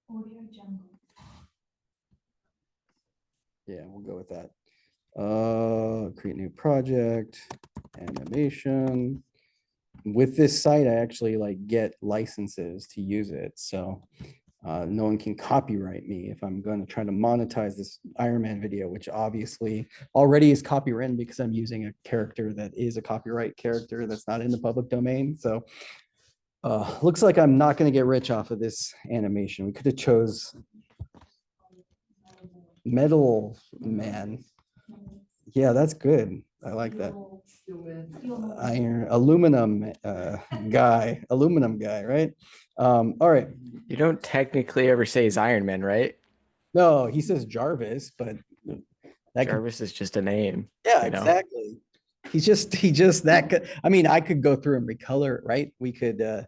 Speaker 5: Audio Jungle.
Speaker 1: Yeah, we'll go with that. Create new project, animation. With this site, I actually like get licenses to use it. So No one can copyright me if I'm going to try to monetize this Iron Man video, which obviously already is copywritten because I'm using a character that is a copyright character that's not in the public domain. So looks like I'm not going to get rich off of this animation. We could have chose Metal Man. Yeah, that's good. I like that. Iron aluminum guy, right? All right.
Speaker 2: You don't technically ever say he's Iron Man, right?
Speaker 1: No, he says Jarvis, but that could,
Speaker 2: Jarvis is just a name.
Speaker 1: yeah,
Speaker 2: you know?
Speaker 1: exactly. He just that could, I mean, I could go through and recolor it, right? We could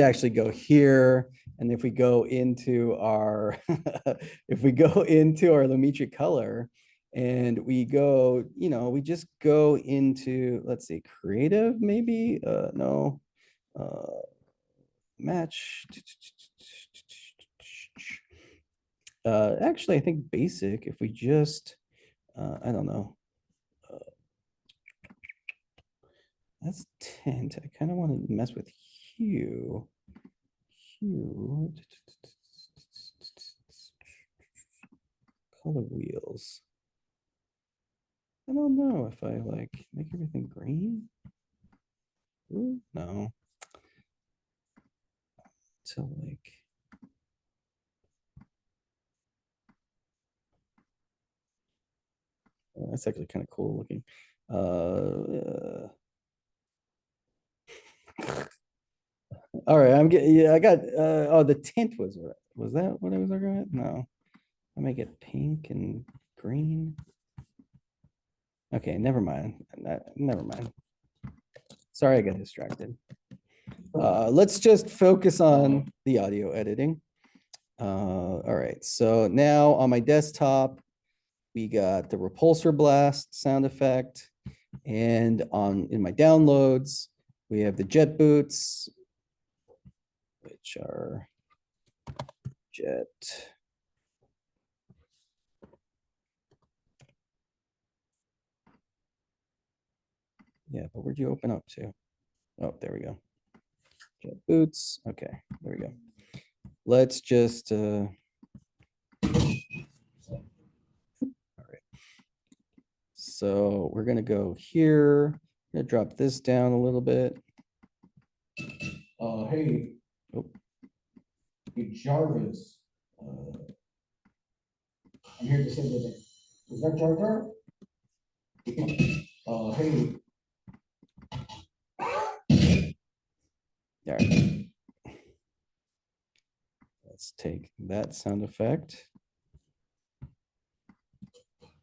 Speaker 1: actually go here, and if we go into our if we go into our Lumetri color and we go, you know, we just go into, let's see, creative, maybe no, match. Actually, I think basic, if we just I don't know, that's tint. I kind of want to mess with hue. Color wheels. I don't know if I like make everything green. Ooh, no. So like, oh, that's actually kind of cool looking. All right, I'm getting, yeah, I got, oh, the tint was that what I was looking at? No, I make it pink and green. Okay, never mind. Never mind. Sorry, I got distracted. Let's just focus on the audio editing. All right, so now on my desktop, we got the repulsor blast sound effect, and in my downloads, we have the jet boots, which are jet. Yeah, but where'd you open up to? Oh, there we go. Jet boots. Okay, there we go. Let's just all right. So we're gonna go here. I'm gonna drop this down a little bit. Hey, oh. Hey, Jarvis. I'm here to say that. Is that Jar Jar? Hey. There. Let's take that sound effect.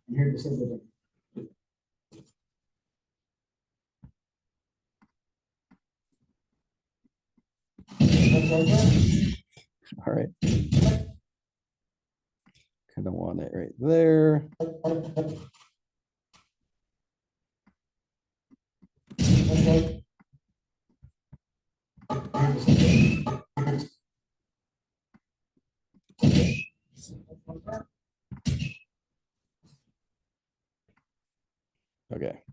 Speaker 1: I'm here to say that. All right. Kind of want it right there. Okay. Okay.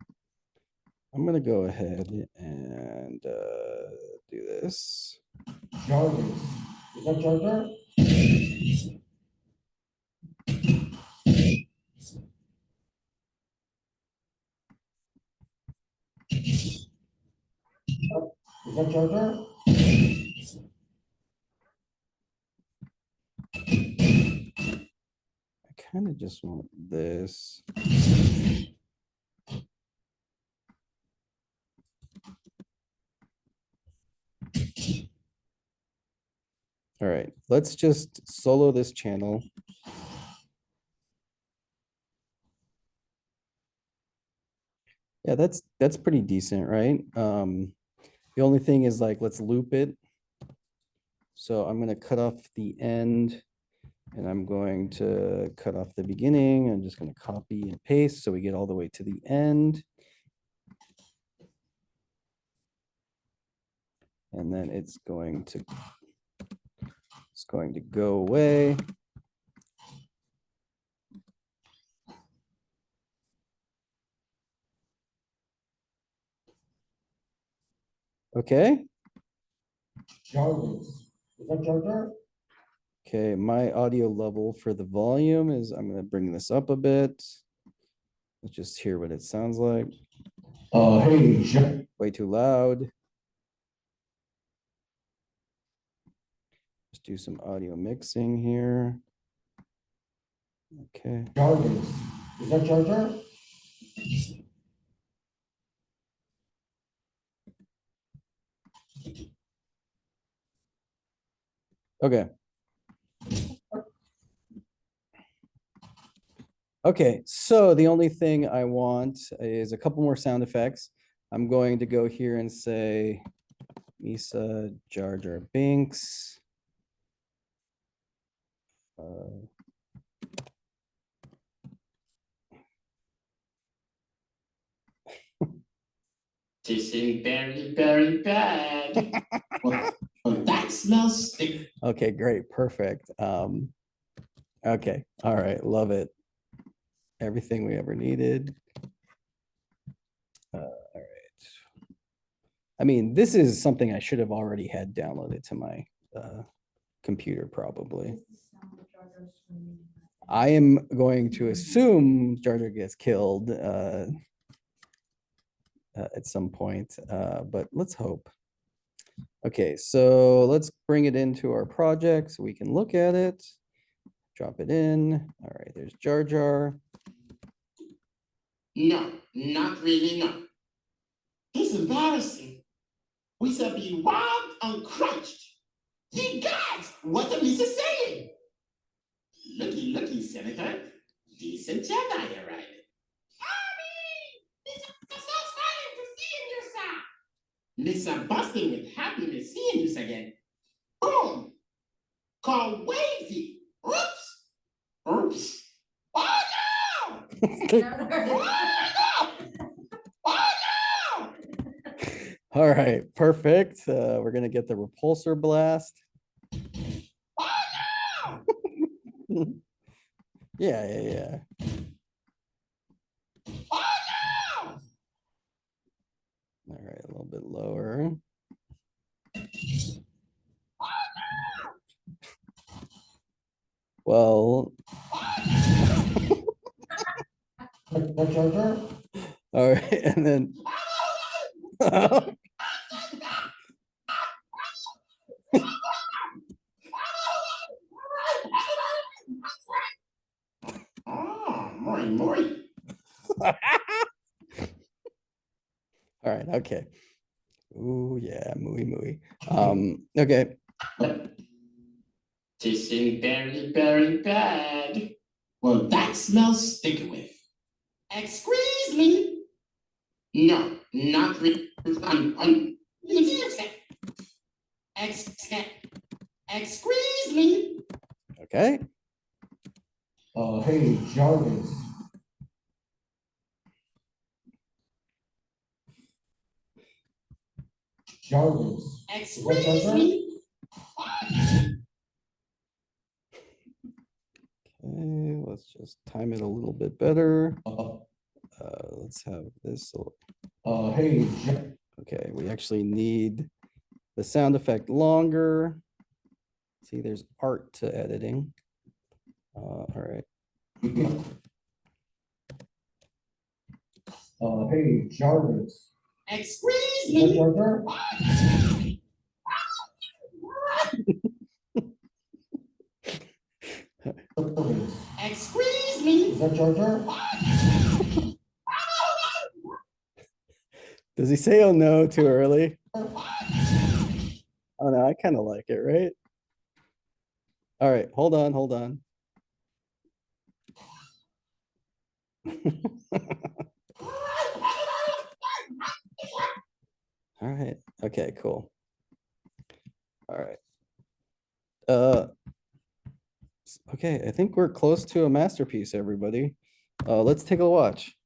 Speaker 1: I'm gonna go ahead and do this. Jarvis. Is that Jar Jar? Is that Jar Jar? I kind of just want this. All right, let's just solo this channel. Yeah, that's pretty decent, right? The only thing is like, let's loop it. So I'm gonna cut off the end and I'm going to cut off the beginning. I'm just gonna copy and paste so we get all the way to the end. And then it's going to go away. Okay. Jarvis. Is that Jar Jar? Okay, my audio level for the volume is, I'm gonna bring this up a bit. Let's just hear what it sounds like.
Speaker 8: Hey, Jack.
Speaker 1: Way too loud. Just do some audio mixing here. Okay.
Speaker 8: Jarvis. Is that Jar Jar?
Speaker 1: Okay. Okay, so the only thing I want is a couple more sound effects. I'm going to go here and say Misa Jar Jar Binks.
Speaker 12: Tasting very, very bad. Well, that smells stick.
Speaker 1: Okay, great, perfect. Okay, all right, love it. Everything we ever needed. All right. I mean, this is something I should have already had downloaded to my computer, probably. I am going to assume Jar Jar gets killed at some point, but let's hope. Okay, so let's bring it into our project so we can look at it. Drop it in. All right, there's Jar Jar.
Speaker 12: No, not really, no. It's embarrassing. We shall be wild and crunched. Ye gods, what the Misa saying? Looky, Senator. Decent Jedi arrived. I'm so excited to see you, sir. Lisa busting with happiness seeing you again. Boom. Call Wavy. Oops. Oops. Oh no! Oh no!
Speaker 1: All right, perfect. We're gonna get the repulsor blast.
Speaker 12: Oh no!
Speaker 1: Yeah.
Speaker 12: Oh no!
Speaker 1: All right, a little bit lower. Well. All right, and then.
Speaker 12: More.
Speaker 1: All right, okay. Ooh, yeah, mooey. Okay.
Speaker 12: Tasting very, very bad. Well, that smells sticky with. Excuse me. No, not really. Excuse me.
Speaker 1: Okay.
Speaker 8: Hey, Jarvis. Jarvis.
Speaker 12: Excuse me.
Speaker 1: Okay, let's just time it a little bit better. Let's have this.
Speaker 8: Hey.
Speaker 1: Okay, we actually need the sound effect longer. See, there's art to editing. All right.
Speaker 8: Hey, Jarvis.
Speaker 12: Excuse me.
Speaker 8: Jar Jar?
Speaker 12: Excuse me.
Speaker 8: Is that Jar Jar?
Speaker 1: Does he say oh no too early? Oh no, I kind of like it, right? All right, hold on. All right, okay, cool. All right. Okay, I think we're close to a masterpiece, everybody. Let's take a watch.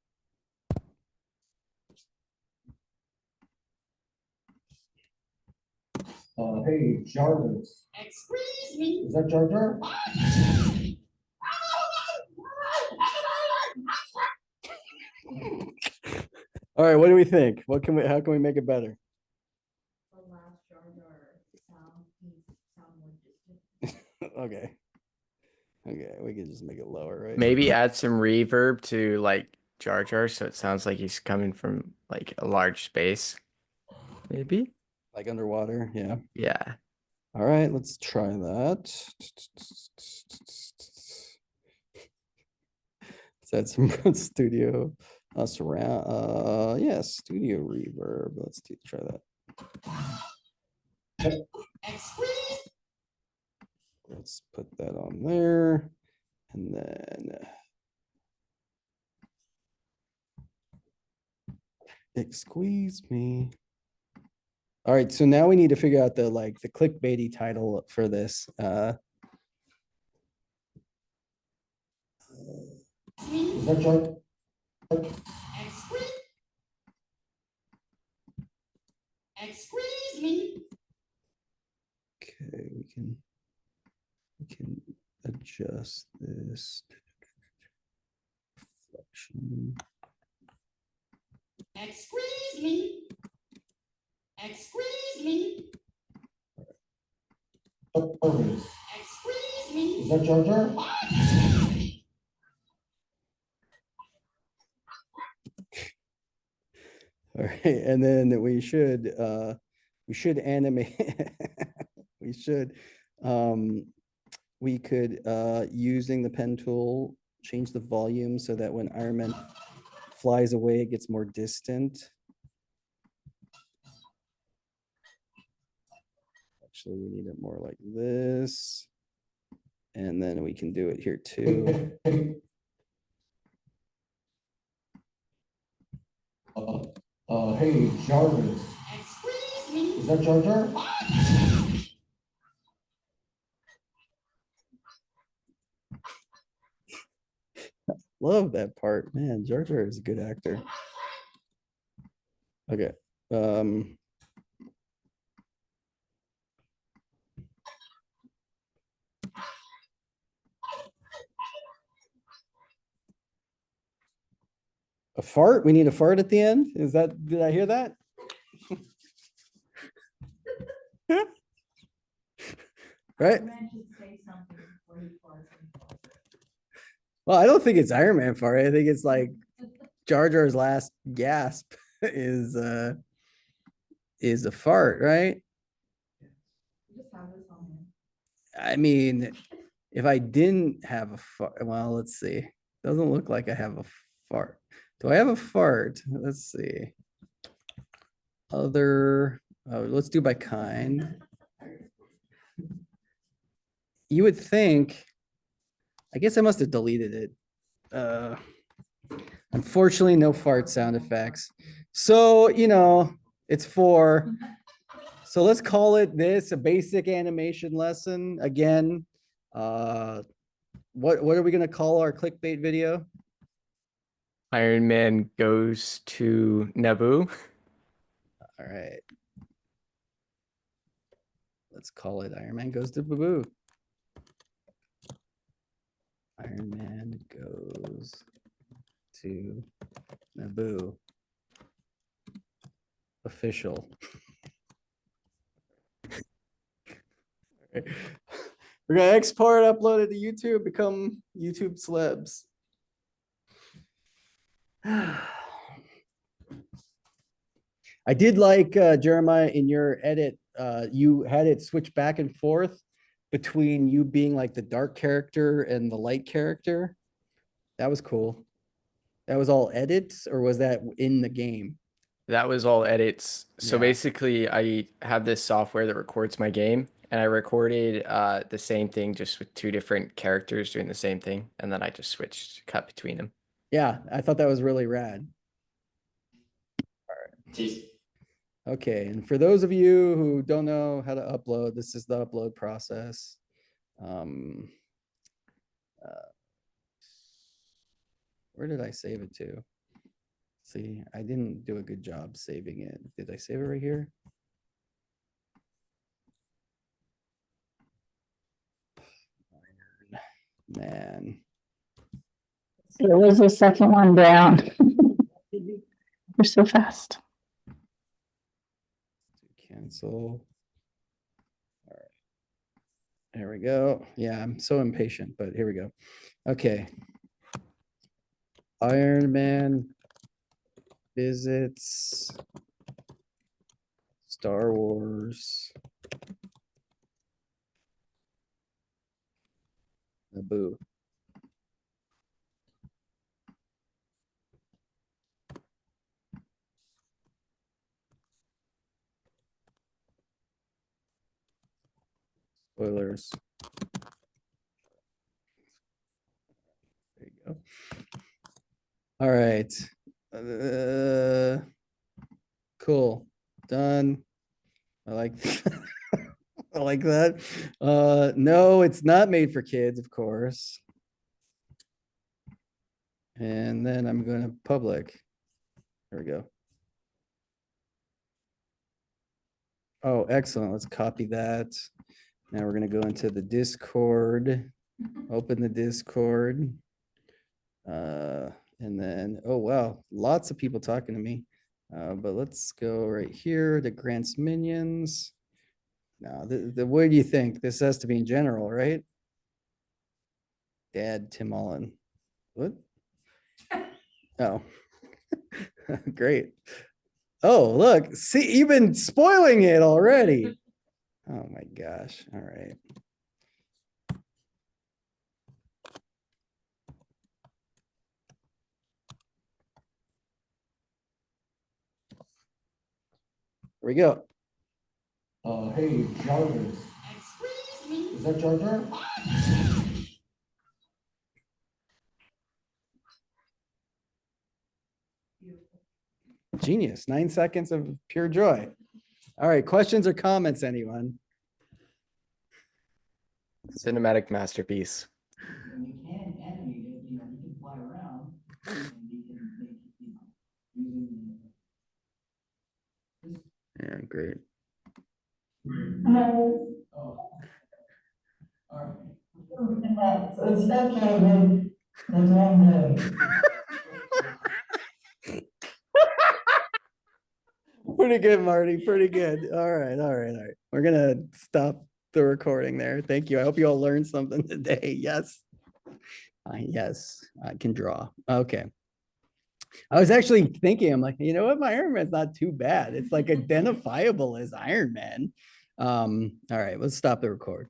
Speaker 8: Hey, Jarvis.
Speaker 12: Excuse me.
Speaker 8: Is that Jar Jar?
Speaker 1: All right, what do we think? How can we make it better? Okay. Okay, we can just make it lower, right?
Speaker 2: Maybe add some reverb to like Jar Jar so it sounds like he's coming from like a large space. Maybe?
Speaker 1: Like underwater, yeah.
Speaker 2: Yeah.
Speaker 1: All right, let's try that. Let's add some studio surround. Yeah, studio reverb. Let's try that. Let's put that on there, and then squeeze me. All right, so now we need to figure out the clickbaity title for this.
Speaker 12: Is that John? Excuse me.
Speaker 1: Okay, we can adjust this. Reflection.
Speaker 12: Excuse me. Excuse me. Excuse me. Is that Jar Jar?
Speaker 1: All right, and then we should animate. We could using the pen tool change the volume so that when Iron Man flies away it gets more distant. Actually, we need it more like this, and then we can do it here too.
Speaker 12: Hey, Jarvis. Excuse me. Is that Jar Jar?
Speaker 1: Love that part, man. Jar Jar is a good actor. Okay. A fart? We need a fart at the end? Is that, did I hear that? Right? Well, I don't think it's Iron Man fart. I think it's like Jar Jar's last gasp is a fart, right? I mean, if I didn't have a fart, well, let's see. Doesn't look like I have a fart. Do I have a fart? Let's see. Other, oh, let's do by kind. You would think, I guess I must have deleted it. Unfortunately, no fart sound effects. So, you know, it's 4. So let's call it this, a basic animation lesson. Again, what are we gonna call our clickbait video?
Speaker 2: Iron Man goes to Naboo.
Speaker 1: All right. Let's call it Iron Man goes to Naboo. Iron Man goes to Naboo. Official. We're gonna export, upload it to YouTube, become YouTube celebs. I did like Jeremiah, in your edit, you had it switch back and forth between you being like the dark character and the light character. That was cool. That was all edits, or was that in the game?
Speaker 2: That was all edits. So
Speaker 1: Yeah.
Speaker 2: basically, I have this software that records my game, and I recorded the same thing just with 2 different characters doing the same thing, and then I just cut between them.
Speaker 1: Yeah, I thought that was really rad. Okay, and for those of you who don't know how to upload, this is the upload process. Where did I save it to? See, I didn't do a good job saving it. Did I save it right here? Man.
Speaker 11: It was the second one down. You're so fast.
Speaker 1: Cancel. All There we go. Yeah, I'm so impatient, but here we go. Okay. Iron Man visits Star Wars. Naboo. Spoilers. There you go. All right. Cool. Done. I like I like that. No, it's not made for kids, of course. And then I'm going to public. There we go. Oh, excellent. Let's copy that. Now we're going to go into the Discord. Open the Discord. And then, oh, wow, lots of people talking to me. But let's go right here to Grant's Minions. Now, what do you think? This has to be in general, right? Dad, Tim Allen. What? Oh, great. Oh, look, see, you've been spoiling it already. Oh my gosh. All right. Here we go.
Speaker 8: Hey, Jarvis.
Speaker 12: Excuse me.
Speaker 8: Is that Jar Jar?
Speaker 1: Genius. 9 seconds of pure joy. All right. Questions or comments, anyone?
Speaker 2: Cinematic masterpiece.
Speaker 9: You can animate it, you know, you can fly around and you can make, using
Speaker 1: Yeah, great.
Speaker 8: Oh. All right.
Speaker 6: So it's okay, then. That's one day.
Speaker 1: Pretty good, Marty. Pretty good. All right. All right. All right. We're going to stop the recording there. Thank you. I hope you all learned something today. Yes. Yes, I can draw. Okay. I was actually thinking, I'm like, you know what? My Iron Man's not too bad. It's like identifiable as Iron Man. All right, let's stop the record.